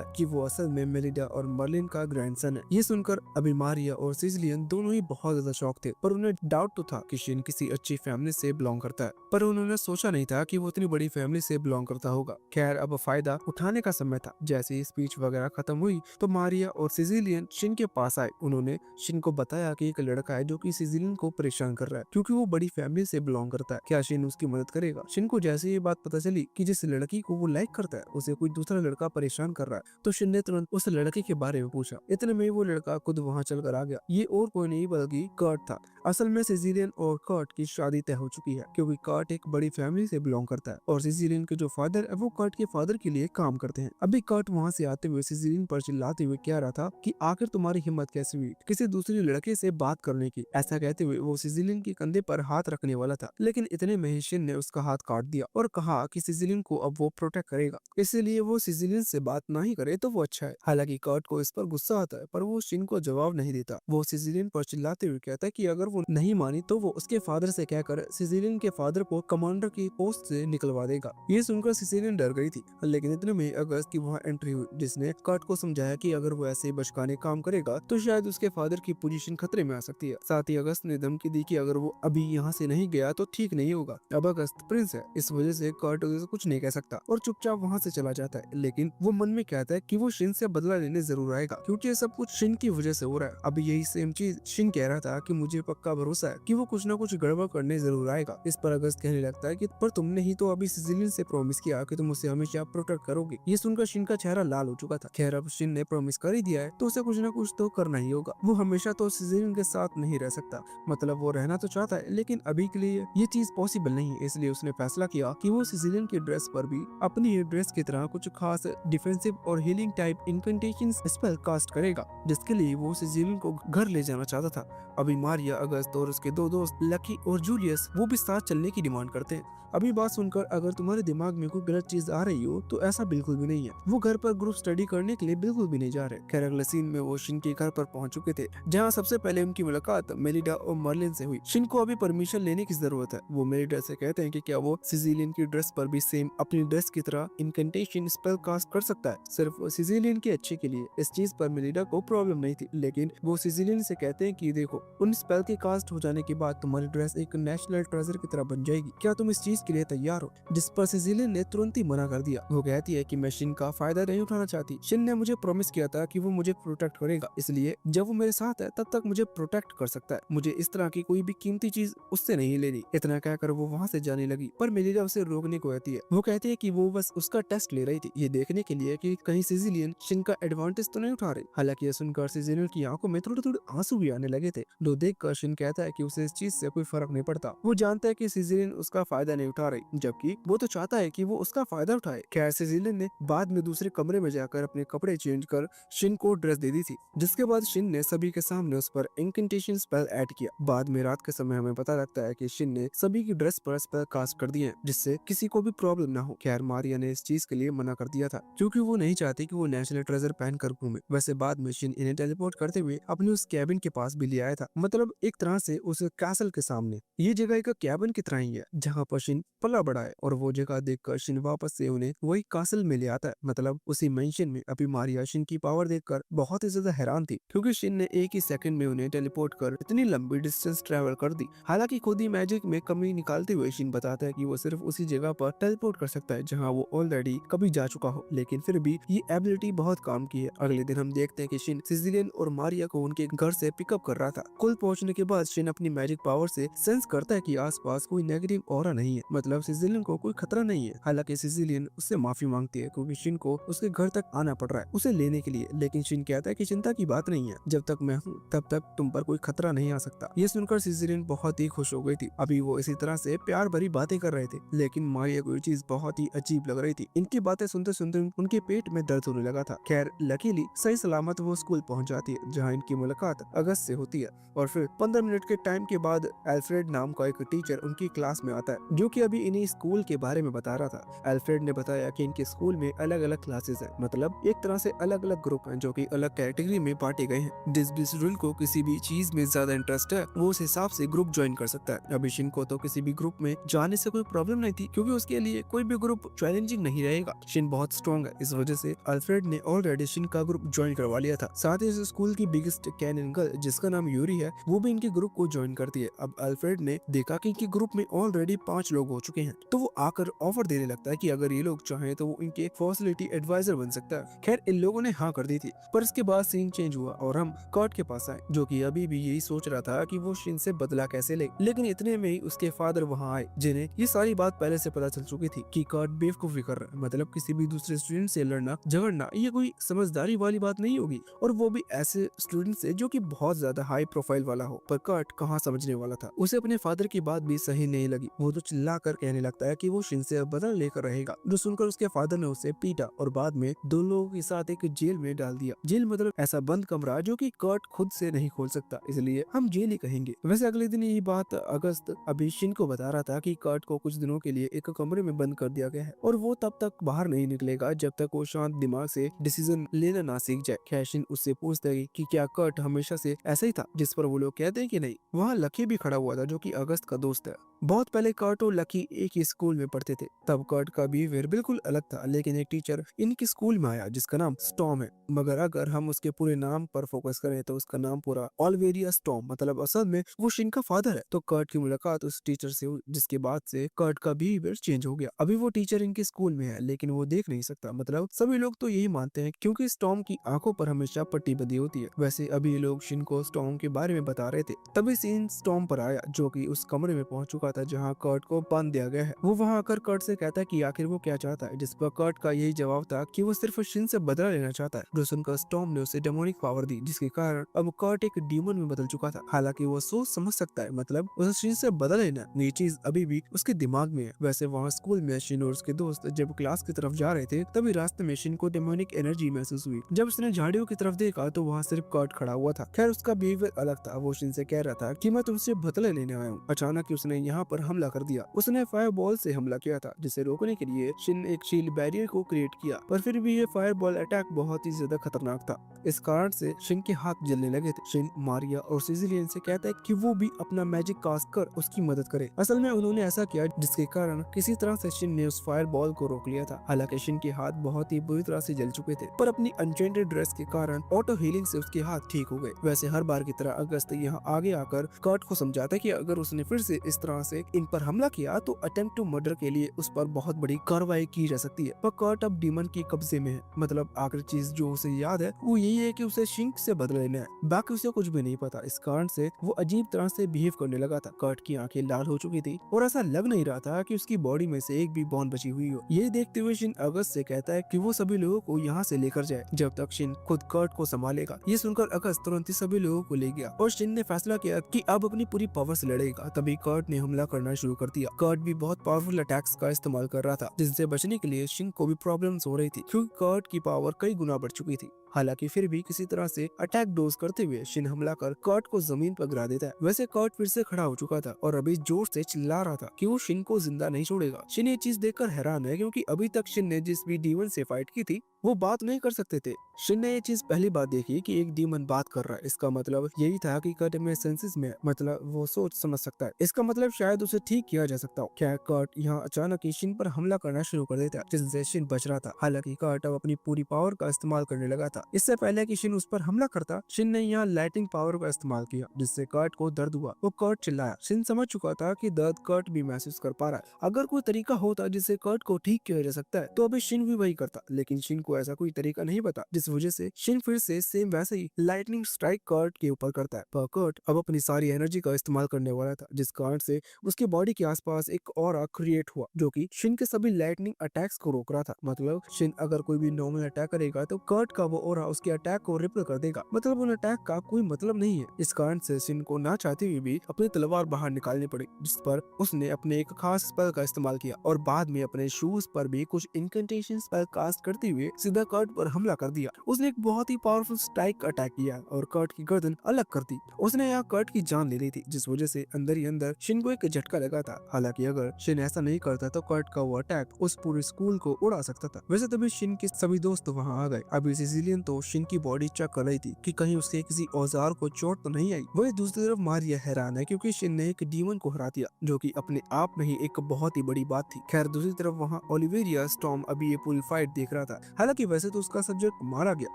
है कि वो असल में मेलिडा और मर्लिन का ग्रैंडसन है। ये सुनकर अभी मारिया और सिसिलियन दोनों ही बहुत ज्यादा शॉक थे, पर उन्हें डाउट तो था कि शिन किसी अच्छी फैमिली से बिलोंग करता है, पर उन्होंने सोचा नहीं था कि वो इतनी बड़ी फैमिली से बिलोंग करता होगा। खैर, अब फायदा उठाने का समय था। जैसे ही स्पीच वगैरह खत्म हुई तो मारिया और सिसिलियन शिन के पास आए। उन्होंने शिन को बताया कि एक लड़का है जो कि सिसिलियन को परेशान कर रहा है, क्योंकि वो बड़ी फैमिली से बिलोंग करता है। क्या शिन उसकी मदद करेगा? शिन को जैसे ये बात पता चली कि जिस लड़की को वो लाइक करता है उसे कोई दूसरा लड़का परेशान कर रहा है, तो शिन ने तुरंत उस लड़के के बारे में पूछा। इतने में वो लड़का खुद वहाँ चलकर आ गया। ये और कोई नहीं बल्कि कर्ट था। असल में सिसिलियन और कर्ट की शादी तय हो चुकी है, क्योंकि कर्ट एक बड़ी फैमिली से बिलोंग करता है और सिसिलियन के जो फादर है वो कर्ट के फादर के लिए काम करते हैं। अभी कर्ट वहाँ से आते हुए सिसिलियन पर चिल्लाते हुए कह रहा था कि आखिर तुम्हारी हिम्मत कैसे हुई किसी दूसरे लड़के से बात करने की। ऐसा कहते हुए वो सिसिलियन के कंधे पर हाथ रखने वाला था, लेकिन इतने में ही शिन ने उसका हाथ काट दिया और कहा कि सिसिलियन को अब वो प्रोटेक्ट करेगा, इसलिए वो सिसिलियन से बात नहीं करे तो वो अच्छा है। हालांकि कर्ट को इस पर गुस्सा आता है, पर वो शिन को जवाब नहीं देता। वो सिसिलियन पर चिल्लाते हुए कहता है कि अगर वो नहीं मानी तो वो उसके फादर से कहकर सिसिलियन के फादर को कमांडर की पोस्ट से निकलवा देगा। ये सुनकर सिसिलियन डर गई थी, लेकिन इतने में अगस्त की वहाँ एंट्री हुई, जिसने कर्ट को समझाया कि अगर वो ऐसे बचकाने काम करेगा तो शायद उसके फादर की पोजीशन खतरे में आ सकती है। साथ ही अगस्त ने धमकी दी कि अगर वो अभी यहाँ से नहीं गया तो ठीक नहीं होगा। अब अगस्त प्रिंस है, इस वजह से कर्ट उसे कुछ नहीं कह सकता और चुपचाप वहाँ से चला जाता है। लेकिन वो मन में कहता है कि वो शिन से बदला लेने जरूर आएगा, क्योंकि ये सब कुछ शिन की वजह से हो रहा है। अब यही सेम चीज शिन कह रहा था कि मुझे पक्का भरोसा है कि वो कुछ ना कुछ गड़बड़ करने जरूर आएगा। इस पर अगस्त कहने लगता है कि पर तुमने ही तो अभी सिसिलियन से प्रॉमिस किया कि तुम उसे हमेशा प्रोटेक्ट करोगे। ये सुनकर शिन का चेहरा लाल हो चुका था। खैर, अब शिन ने प्रॉमिस कर ही दिया है तो उसे कुछ ना कुछ तो करना ही होगा। वो हमेशा तो सिसिलियन के साथ नहीं रह सकता, मतलब वो रहना तो चाहता है लेकिन अभी के लिए ये चीज पॉसिबल नहीं है। इसलिए उसने फैसला किया कि वो सिसिलियन की ड्रेस पर भी अपनी ड्रेस की तरह कुछ खास डिफेंसिव और हीलिंग टाइप इंकैंटेशन स्पेल कास्ट करेगा, जिसके लिए वो सिसिलियन को घर ले जाना चाहता था। अभी मारिया, अगस्त और उसके दो दोस्त लकी और जूलियस वो भी साथ चलने की डिमांड करते हैं। अभी बात सुनकर अगर तुम्हारे दिमाग में कोई गलत चीज आ रही हो तो ऐसा बिल्कुल भी नहीं है। वो घर पर ग्रुप स्टडी करने के लिए बिल्कुल भी नहीं जा रहे। खैर, अगले सीन में वो शिन के घर पर पहुंच चुके थे, जहां सबसे पहले उनकी मुलाकात मेलिडा और मर्लिन से हुई। शिन को अभी परमिशन लेने की जरूरत है। वो मेलिडा से कहते हैं कि क्या वो सिसिलियन की ड्रेस पर भी सेम अपनी ड्रेस की तरह इंकैंटेशन स्पेल कास्ट कर सकता है, सिर्फ सिसिलियन के अच्छे के लिए। इस चीज पर मेलिडा को प्रॉब्लम नहीं थी, लेकिन वो सिसिलियन से कहते हैं कि देखो, उन स्पेल के कास्ट हो जाने के बाद तुम्हारी ड्रेस एक नेशनल ट्रेजर की तरह बन जाएगी। क्या तुम इस चीज के लिए तैयार हो? जिस पर सिसिलियन ने तुरंत ही मना कर दिया। वो कहती है कि मैं शिन का फायदा नहीं उठाना चाहती। शिन ने मुझे प्रॉमिस किया था कि वो मुझे प्रोटेक्ट करेगा, इसलिए जब वो मेरे साथ है तब तक मुझे प्रोटेक्ट कर सकता है। मुझे इस तरह की कोई भी कीमती चीज उससे नहीं लेनी। इतना कहकर वो वहाँ से जाने लगी, पर मेलिडा उसे रोकने को कहती है। वो कहती है कि वो बस उसका टेस्ट ले रही थी, ये देखने के लिए कि कहीं सिसिलियन शिन का एडवांटेज तो नहीं उठा रहे। हालांकि ये सुनकर सिसिलियन की आंखों में थोड़े थोड़े आंसू भी आने लगे थे। जो देखकर शिन कहता है कि उसे इस चीज से कोई फर्क नहीं पड़ता। वो जानता है कि सिसिलियन उसका फायदा नहीं उठा रही, जबकि वो तो चाहता है कि वो उसका फायदा उठाए। खैर, सिसिलियन ने बाद में दूसरे कमरे में जाकर अपने कपड़े चेंज कर शिन को ड्रेस दे दी थी, जिसके बाद शिन ने सभी के सामने उस पर इंकैंटेशन स्पेल ऐड किया। बाद में रात के समय हमें पता लगता है कि शिन ने सभी की ड्रेस पर स्पेल कास्ट कर दिए हैं, जिससे किसी को भी प्रॉब्लम ना हो। खैर, मारिया ने इस चीज के लिए मना कर दिया था, क्योंकि वो नहीं चाहती कि वो नेशनल ट्रेजर पहन कर घूमे। वैसे बाद में शिन इन्हें टेलीपोर्ट करते हुए अपने उस कैबिन के पास भी ले आया था, मतलब एक तरह से उस कैसल के सामने। ये जगह एक कैबिन की तरह ही है, जहाँ पर शिन पला बड़ा है, और वो जगह देखकर शिन वापस से उन्हें वही कासल में ले आता है, मतलब उसी मेंशन में। अभी मारिया शिन की पावर देखकर बहुत ही ज्यादा हैरान थी, क्योंकि शिन ने एक ही सेकंड में उन्हें टेलीपोर्ट कर इतनी लंबी डिस्टेंस ट्रेवल कर दी। हालांकि खुद ही मैजिक में कमी निकालते हुए शिन बताता है कि वो सिर्फ उसी जगह पर टेलीपोर्ट कर सकता है जहाँ वो ऑलरेडी कभी जा चुका हो, लेकिन फिर भी ये एबिलिटी बहुत काम की है। अगले दिन हम देखते हैं कि शिन सिसिलियन और मारिया को उनके घर से पिकअप कर रहा था। कुल पहुंचने के बाद शिन अपनी मैजिक पावर से सेंस करता है कि आसपास कोई नेगेटिव ऑरा नहीं है, मतलब सिसिलियन को कोई खतरा नहीं है। हालांकि सिसिलियन उससे माफी मांगती है, क्योंकि शिन को उसके घर तक आना पड़ रहा है उसे लेने के लिए, लेकिन शिन कहता है कि चिंता की बात नहीं है, जब तक मैं हूँ तब तक तुम पर कोई खतरा नहीं आ सकता। ये सुनकर सिसिलियन बहुत ही खुश हो गई थी। अभी वो इसी तरह से प्यार भरी बातें कर रहे थे, लेकिन मारिया को ये चीज बहुत ही अजीब लग रही थी। इनकी बातें सुनते सुनते उनके पेट में दर्द होने लगा था। खैर, लकीली सही सलामत वो स्कूल पहुंच जाती है, जहाँ इनकी मुलाकात अगस्त से होती है। और फिर 15 मिनट के टाइम के बाद अल्फ्रेड नाम का एक टीचर उनकी क्लास में आता है, जो कि अभी इन्हीं स्कूल के बारे में बता रहा था। अल्फ्रेड ने बताया कि इनके स्कूल में अलग अलग क्लासेस हैं, मतलब एक तरह से अलग अलग ग्रुप हैं जो कि अलग कैटेगरी में बांटे गए हैं। जिस भी स्टूडेंट को किसी भी चीज में ज्यादा इंटरेस्ट है वो उस हिसाब से ग्रुप ज्वाइन कर सकता है। अभी शिन को तो किसी भी ग्रुप में जाने से कोई प्रॉब्लम नहीं थी क्योंकि उसके लिए कोई भी ग्रुप चैलेंजिंग नहीं रहेगा। शिन बहुत स्ट्रॉन्ग है, इस वजह से अल्फ्रेड ने ऑलरेडी शिन का ग्रुप ज्वाइन करवा लिया था। साथ ही इस स्कूल की बिगेस्ट कैनन गर्ल जिसका नाम यूरी है वो भी इनके ग्रुप को ज्वाइन करती है। अब अल्फ्रेड ने देखा कि इनके ग्रुप में ऑलरेडी 5 लोग हो चुके हैं तो वो आकर ऑफर देने लगता है कि अगर ये लोग चाहें तो वो इनके फैसिलिटी एडवाइजर बन सकता है। खैर इन लोगों ने हाँ कर दी थी, पर इसके बाद सीन चेंज हुआ और हम कर्ट के पास आए जो कि अभी भी यही सोच रहा था कि वो शिन से बदला कैसे ले। लेकिन इतने में ही उसके फादर वहाँ आए जिन्हें ये सारी बात पहले से पता चल चुकी थी कि कर्ट बेवकूफी कर रहा है, मतलब किसी भी दूसरे स्टूडेंट से लड़ना झगड़ना ये कोई समझदारी वाली बात नहीं होगी, और वो भी ऐसे स्टूडेंट से जो कि बहुत ज्यादा हाई प्रोफाइल वाला हो। पर कर्ट कहाँ समझने वाला था, उसे अपने फादर की बात भी सही नहीं लगी। वो तो चिल्लाकर कहने लगता है कि वो शिन से बदला लेकर रहेगा, जो सुनकर उसके फादर ने उसे पीटा और बाद में 2 लोगों के साथ एक जेल में डाल दिया। जेल मतलब ऐसा बंद कमरा जो कि कर्ट खुद से नहीं खोल सकता, इसलिए हम जेल ही कहेंगे। वैसे अगले दिन यही बात अगस्त अभी शिन को बता रहा था कि कर्ट को कुछ दिनों के लिए एक कमरे में बंद कर दिया गया है और वो तब तक बाहर नहीं निकलेगा जब तक वो शांत दिमाग से डिसीजन लेना ना सीख जाए। खैर शिन उससे पूछता है कि क्या कर्ट हमेशा से ऐसा ही था, जिस पर वो लोग कहते हैं कि नहीं। वहाँ लकी भी खड़ा हुआ था जो कि अगस्त का दोस्त है। बहुत पहले कर्ट और लकी एक ही स्कूल में पढ़ते थे, तब कर्ट का बिहेवियर बिल्कुल अलग था, लेकिन एक टीचर इनके स्कूल में आया जिसका नाम स्टॉर्म है, मगर अगर हम उसके पूरे नाम पर फोकस करें तो उसका नाम पूरा ऑलिवेरिया स्टॉर्म, मतलब असल में वो शिन का फादर है। तो कर्ट की मुलाकात उस टीचर से हुई जिसके बाद से कर्ट का बिहेवियर चेंज हो गया। अभी वो टीचर इनके स्कूल में है लेकिन वो देख नहीं सकता, मतलब सभी लोग तो यही मानते हैं क्योंकि स्टॉर्म की आंखों पर हमेशा पट्टी बंधी होती है। वैसे अभी ये लोग शिन को स्टॉर्म के बारे में बता रहे थे, तभी सीन स्टॉर्म पर आया जो कि उस कमरे में पहुंच चुका था जहां कर्ट को बांध दिया गया है। वो वहां आकर कर्ट से कहता है कि आखिर वो क्या चाहता है, जिस पर कर्ट का यही जवाब था कि वो सिर्फ शिन से बदला लेना चाहता है। जो सुनकर स्टॉर्म ने उसे डेमोनिक पावर दी जिसके कारण अब कर्ट एक डीमन में बदल चुका था। हालांकि वो सोच समझ सकता है, मतलब उसे शिन से बदला लेना, ये चीज अभी भी उसके दिमाग में है। वैसे वहाँ स्कूल में शिन और उसके दोस्त जब क्लास की तरफ जा रहे थे तभी रास्ते में शिन को डेमोनिक एनर्जी महसूस हुई। जब उसने झाड़ियों की तरफ देखा तो वहाँ सिर्फ कर्ट खड़ा हुआ था। खैर उसका बिहेवियर अलग था, वो शिन से कह रहा था कि मैं तुमसे बदला लेने आया हूँ। अचानक उसने यहाँ पर हमला कर दिया। उसने फायर बॉल से हमला किया था जिसे रोकने के लिए शिन एक शील्ड बैरियर को क्रिएट किया, पर फिर भी ये फायर बॉल अटैक बहुत ही ज्यादा खतरनाक था। इस कारण से शिन के हाथ जलने लगे थे। शिन मारिया और सिजिलियन से कहता है कि वो भी अपना मैजिक कास्ट कर उसकी मदद करे। असल में उन्होंने ऐसा किया जिसके कारण किसी तरह से शिन ने उस फायर बॉल को रोक लिया था। हालांकि शिन के हाथ बहुत ही बुरी तरह से जल चुके थे, पर अपनी अनचेंटेड ड्रेस के कारण ऑटो हीलिंग से उसके हाथ ठीक हो गए। वैसे हर बार की तरह अगस्त यहाँ आगे आकर कर्ट को समझाता है कि अगर उसने फिर से इस तरह से इन पर हमला किया तो अटेम्प्ट टू मर्डर के लिए उस पर बहुत बड़ी कार्रवाई की जा सकती है। पर कर्ट अब डीमन के कब्जे में है, मतलब आखिरी चीज जो उसे याद है वो यही है कि उसे शिन से बदला लेना है, बाकी उसे कुछ भी नहीं पता। इस कारण से वो अजीब तरह से बिहेव करने लगा था। कर्ट की आंखें लाल हो चुकी थी और ऐसा लग नहीं रहा था कि उसकी बॉडी में से एक भी बोन बची हुई हो। ये देखते हुए शिन अगस्त से कहता है कि वो सभी लोगों को यहाँ से लेकर जाए जब तक शिन खुद कर्ट को संभालेगा। ये सुनकर अगस्त तुरंत ही सभी लोगों को ले गया और शिन ने फैसला किया कि अब अपनी पूरी पावर से लड़ेगा। तभी कर्ट ने हमला करना शुरू कर दिया। कर्ट भी बहुत पावरफुल अटैक्स का इस्तेमाल कर रहा था जिनसे बचने के लिए शिन को भी प्रॉब्लम्स हो रही थी क्योंकि कर्ट की पावर कई गुना बढ़ चुकी थी। हालांकि फिर भी किसी तरह से अटैक डोज करते हुए शिन हमला कर कर्ट को जमीन पर गिरा देता है। वैसे कर्ट फिर से खड़ा हो चुका था और अभी जोर से चिल्ला रहा था कि वो शिन को जिंदा नहीं छोड़ेगा। शिन ये चीज देखकर हैरान है क्योंकि अभी तक शिन ने जिस भी डीमन से फाइट की थी वो बात नहीं कर सकते थे। शिन ने ये चीज पहली बार देखी कि एक डीमन बात कर रहा है। इसका मतलब यही था कि कर्ट में सेंसेस में, मतलब वो सोच समझ सकता है। इसका मतलब शायद उसे ठीक किया जा सकता हो। क्या कर्ट यहाँ अचानक ही शिन पर हमला करना शुरू कर देता जिससे शिन बच रहा था। हालांकि कर्ट अब अपनी पूरी पावर का इस्तेमाल करने लगा था। इससे पहले कि शिन उस पर हमला करता, शिन ने यहाँ लाइटिंग पावर का इस्तेमाल किया जिससे कर्ट को दर्द हुआ। वो कर्ट चिल्लाया। शिन समझ चुका था कि दर्द कर्ट भी महसूस कर पा रहा है। अगर कोई तरीका होता जिससे कर्ट को ठीक किया जा सकता है तो अभी शिन भी वही करता, लेकिन शिन को ऐसा कोई तरीका नहीं पता, जिस वजह से शिन फिर से सेम वैसे ही लाइटनिंग स्ट्राइक कर्ट के ऊपर करता है। पर कर्ट अब अपनी सारी एनर्जी का इस्तेमाल करने वाला था जिस कारण से उसके बॉडी के आसपास एक ऑरा क्रिएट हुआ जो कि शिन के सभी लाइटनिंग अटैक्स को रोक रहा था। मतलब शिन अगर कोई भी नॉर्मल अटैक करेगा तो कर्ट का वो और उसके अटैक को रिपेल कर देगा, मतलब उन अटैक का कोई मतलब नहीं है। इस कारण से शिन को ना चाहते हुए भी अपनी तलवार बाहर निकालनी पड़ी, जिस पर उसने अपने एक खास स्पेल का इस्तेमाल किया और बाद में अपने शूज पर भी कुछ इंकेंटेशन स्पेल कास्ट करते हुए सीधा कर्ट पर हमला कर दिया। उसने एक बहुत ही पावरफुल स्ट्राइक अटैक किया और कर्ट की गर्दन अलग कर दी। उसने यहाँ कर्ट की जान ले ली थी, जिस वजह से अंदर ही अंदर शिन को एक झटका लगा था। हालांकि अगर शिन ऐसा नहीं करता तो कर्ट का वो अटैक उस पूरे स्कूल को उड़ा सकता था। वैसे तभी शिन के सभी दोस्त वहाँ आ गए। अभी सिसिलियन तो शिन की बॉडी चेक कर रही थी कि कहीं उसके किसी औजार को चोट तो नहीं आई। वही दूसरी तरफ मारिया हैरान है क्योंकि शिन ने एक डीमन को हरा दिया, जो कि अपने आप में ही एक बहुत ही बड़ी बात थी। खैर दूसरी तरफ वहाँ ओलिवेरिया स्टॉर्म अभी ये पूरी फाइट देख रहा था। हालांकि वैसे तो उसका सब्जेक्ट मारा गया,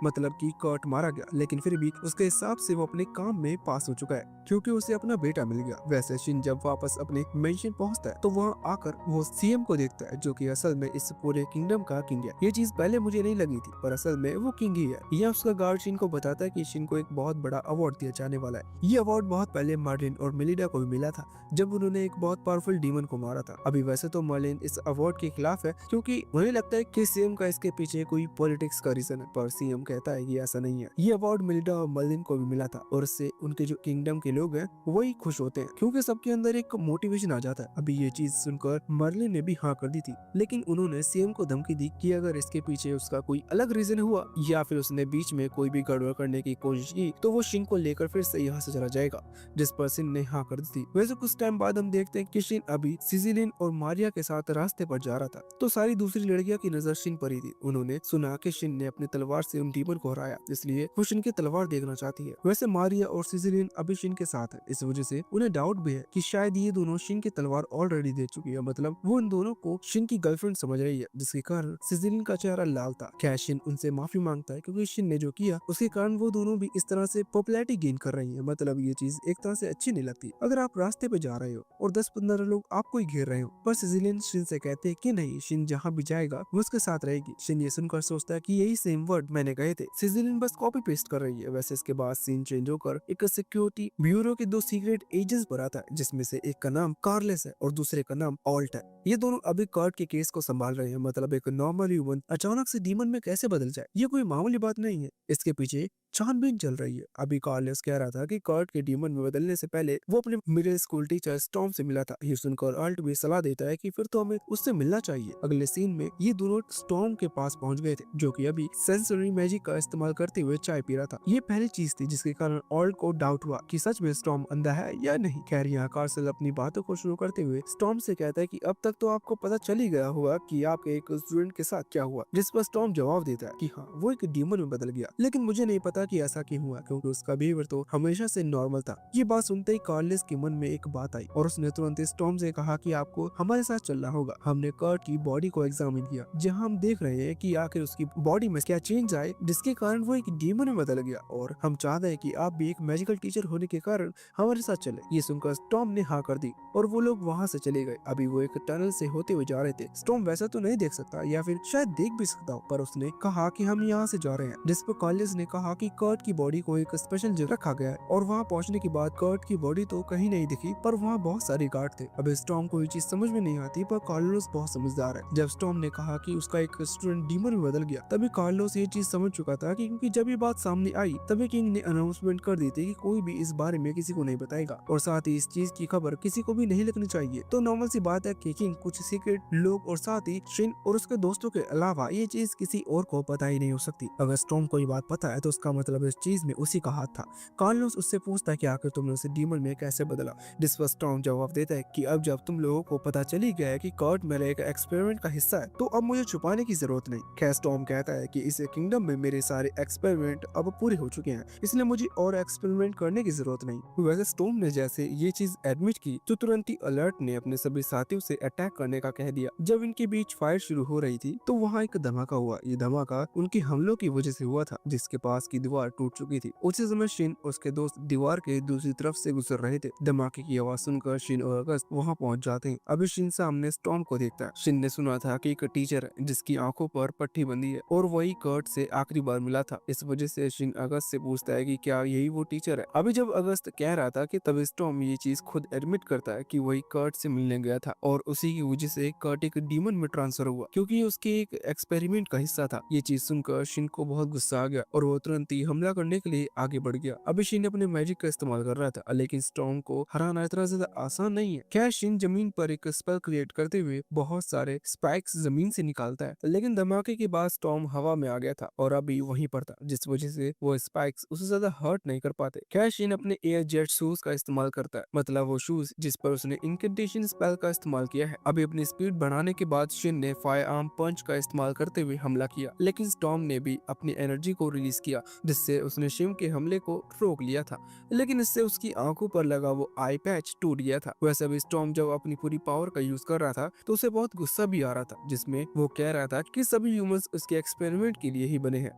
मतलब कि कर्ट मारा गया, लेकिन फिर भी उसके हिसाब से वो अपने काम में पास हो चुका है क्योंकि उसे अपना बेटा मिल गया। वैसे शिन जब वापस अपने मेंशन पहुंचता है तो वहाँ आकर वो सीएम को देखता है, जो कि असल में इस पूरे किंगडम का किंग है। ये चीज पहले मुझे नहीं लगी थी, पर असल में वो किंग ही है। यह उसका गार्ड शिन को बताता है कि शिन को एक बहुत बड़ा अवार्ड दिया जाने वाला है। ये अवार्ड बहुत पहले मर्लिन और मेलिडा को भी मिला था जब उन्होंने एक बहुत पावरफुल डीमन को मारा था। अभी वैसे तो मर्लिन इस अवार्ड के खिलाफ है क्योंकि उन्हें लगता है कि सीएम का इसके पीछे कोई पॉलिटिक्स का रीजन है, पर सीएम कहता है कि ऐसा नहीं है। ये अवार्ड मेलिडा और मर्लिन को भी मिला था और इससे उनके जो किंगडम के लोग हैं वही खुश होते हैं क्योंकि सबके अंदर एक मोटिवेशन आ जाता है। अभी ये चीज सुनकर मर्लिन ने भी हाँ कर दी थी, लेकिन उन्होंने सीएम को धमकी दी कि अगर इसके पीछे उसका कोई अलग रीजन हुआ या फिर उसने बीच में कोई भी गड़बड़ करने की कोशिश की तो वो शिन को लेकर फिर से यहाँ से चला जाएगा, जिस पर शिन ने हाँ कर दी थी। वैसे कुछ टाइम बाद हम देखते हैं कि शिन अभी सिसिलियन और मारिया के साथ रास्ते पर जा रहा था तो सारी दूसरी लड़कियां की नजर शिन पर ही थी। उन्होंने सुना कि शिन ने अपनी तलवार से उन डीमन को हराया, इसलिए वो शिन की तलवार देखना चाहती है। वैसे मारिया और सिसिलियन अभी शिन के साथ है, इस वजह से उन्हें डाउट भी है कि शायद ये दोनों शिन की तलवार ऑलरेडी दे चुकी है, मतलब वो इन दोनों को शिन की गर्लफ्रेंड समझ रही है, जिसके कारण सिसिलियन का चेहरा लाल था। क्या शिन उनसे माफी मांगता है क्योंकि शिन ने जो किया उसके कारण वो दोनों भी इस तरह से पॉपुलैरिटी गेन कर रही है। मतलब ये चीज एक तरह से अच्छी नहीं लगती अगर आप रास्ते पे जा रहे हो और 10-15 लोग आपको ही घेर रहे हो, पर सिसिलियन शिन से कहते हैं कि नहीं, शिन जहाँ भी जाएगा वो उसके साथ रहेगी। शिन ये सुनकर सोचता है कि यही सेम वर्ड मैंने कहे थे, सिसिलियन बस कॉपी पेस्ट कर रही है। वैसे इसके बाद सीन चेंज होकर एक सिक्योरिटी ब्यूरो के 2 सीक्रेट एजेंट्स पर आता है, जिसमें से एक का नाम कार्लेस है और दूसरे का नाम ऑल्ट है। ये दोनों अभी कर्ट के केस को संभाल रहे हैं। मतलब एक नॉर्मल ह्यूमन अचानक से डीमन में कैसे बदल जाए, ये कोई मामूली बात नहीं है। इसके पीछे छानबीन चल रही है। अभी कार्लेस कह रहा था कि कर्ट के डीमन में बदलने से पहले वो अपने मिडिल स्कूल टीचर स्टॉर्म से मिला था। ये सुनकर ऑल्ट भी सलाह देता है कि फिर तो हमें उससे मिलना चाहिए। अगले सीन में ये दोनों स्टॉर्म के पास पहुंच गए थे, जो कि अभी सेंसरी मैजिक का इस्तेमाल करते हुए चाय पी रहा था। ये पहली चीज थी जिसके कारण ऑल्ट को डाउट हुआ कि सच में स्टॉर्म अंधा है या नहीं। खैर यहाँ कार्सेल अपनी बातों को शुरू करते हुए स्टॉर्म से कहता है कि अब तक तो आपको पता चल ही गया होगा कि आपके एक स्टूडेंट के साथ क्या हुआ, जिस पर स्टॉर्म जवाब देता है कि हाँ, वो एक डीमन में बदल गया, लेकिन मुझे नहीं पता कि ऐसा क्यों हुआ क्योंकि उसका बिहेवियर तो हमेशा से नॉर्मल था। ये बात सुनते ही कार्लेस के मन में एक बात आई और उसने तुरंत स्टॉर्म से कहा कि आपको हमारे साथ चलना होगा। हमने कर्ट की बॉडी को एग्जामिन किया, जहाँ हम देख रहे हैं कि आखिर उसकी बॉडी में क्या चेंज आए जिसके कारण वो एक डीमन में बदल गया, और हम चाहते हैं कि आप भी एक मैजिकल टीचर होने के कारण हमारे साथ चले। ये सुनकर स्टॉर्म ने हाँ कर दी और वो लोग वहाँ से चले गए। अभी वो एक टनल से होते हुए जा रहे थे। स्टॉर्म वैसा तो नहीं देख सकता या फिर शायद देख भी सकता हो, पर उसने कहा कि हम यहाँ से जा रहे हैं, जिस पर कार्लेस ने कहा कि कर्ट की बॉडी को एक स्पेशल जगह रखा गया है और वहाँ पहुँचने के बाद कर्ट की बॉडी तो कहीं नहीं दिखी, पर वहाँ बहुत सारे गार्ड थे। अब स्टॉर्म को ये चीज समझ में नहीं आती, पर कार्लोस बहुत समझदार है। जब स्टॉर्म ने कहा कि उसका एक स्टूडेंट डीमन में बदल गया, तभी कार्लोस ये चीज समझ चुका था कि क्योंकि जब ये बात सामने आई तभी किंग ने अनाउंसमेंट कर दी थी कि कोई भी इस बारे में किसी को नहीं बताएगा और साथ ही इस चीज की खबर किसी को भी नहीं लिखनी चाहिए। तो नॉर्मल सी बात है कि किंग कुछ सीक्रेट लोग और साथ ही शिन और उसके दोस्तों के अलावा ये चीज किसी और को पता ही नहीं हो सकती। अगर स्टॉर्म को ये बात पता है तो उसका मतलब इस चीज में उसी का हाथ था। कार्लोस उससे पूछता है कि आखिर तुमने उसे डीमन में कैसे बदला, जिस पर स्टॉर्म जवाब देता है कि अब जब तुम लोगों को पता चली गया है कि कर्ट मेरे एक एक्सपेरिमेंट का हिस्सा है तो अब मुझे छुपाने की जरूरत नहीं। खैर स्टॉर्म कहता है कि इस किंगडम में मेरे सारे एक्सपेरिमेंट अब पूरे हो चुके हैं, इसलिए मुझे और एक्सपेरिमेंट करने की जरूरत नहीं। वैसे स्टॉर्म ने जैसे ये चीज एडमिट की तो तुरंत ही अलर्ट ने अपने सभी साथियों से अटैक करने का कह दिया। जब इनके बीच फाइट शुरू हो रही थी तो वहाँ एक धमाका हुआ। ये धमाका उनके हमलों की वजह से हुआ था, जिसके पास की दीवार दीवार टूट चुकी थी। उसी समय शिन उसके दोस्त दीवार के दूसरी तरफ से गुजर रहे थे। धमाके की आवाज सुनकर शिन और अगस्त वहां पहुंच जाते हैं। अभी शिन सामने स्टॉर्म को देखता है। शिन ने सुना था कि एक टीचर है जिसकी आंखों पर पट्टी बंधी है और वही कर्ट से आखिरी बार मिला था। इस वजह से शिन अगस्त से पूछता है कि क्या यही वो टीचर है। अभी जब अगस्त कह रहा था कि तब स्टॉर्म ये चीज खुद एडमिट करता है कि वही कर्ट से मिलने गया था और उसी की वजह से कर्ट एक डीमन में ट्रांसफर हुआ क्योंकि ये उसके एक एक्सपेरिमेंट का हिस्सा था। ये चीज सुनकर शिन को बहुत गुस्सा आ गया और वो तुरंत ही हमला करने के लिए आगे बढ़ गया। अभी शिन अपने मैजिक का इस्तेमाल कर रहा था, लेकिन स्टॉर्म को हराना इतना ज्यादा आसान नहीं है। खैर शिन जमीन पर एक स्पेल क्रिएट करते हुए बहुत सारे स्पाइक्स जमीन से निकालता है, लेकिन धमाके के बाद स्टॉर्म हवा में आ गया था और अभी वहीं पर था, जिस वजह से वो स्पाइक्स उसे ज्यादा हर्ट नहीं कर पाते। खैर शिन अपने एयर जेट शूज का इस्तेमाल करता है, मतलब वो शूज जिस पर उसने इंकेंटेशन स्पेल का इस्तेमाल किया है। अभी अपनी स्पीड बढ़ाने के बाद शिन ने फायर आर्म पंच का इस्तेमाल करते हुए हमला किया, लेकिन स्टॉर्म ने भी अपनी एनर्जी को रिलीज किया जिससे उसने शिन के हमले को रोक लिया था, लेकिन इससे उसकी आंखों पर लगा वो आई पैच टूट गया था। वैसे भी स्टॉर्म जब अपनी पूरी पावर का यूज कर रहा था तो उसे बहुत गुस्सा भी आ रहा था, जिसमें वो कह रहा था कि सभी ह्यूमंस उसके एक्सपेरिमेंट के लिए ही बने हैं,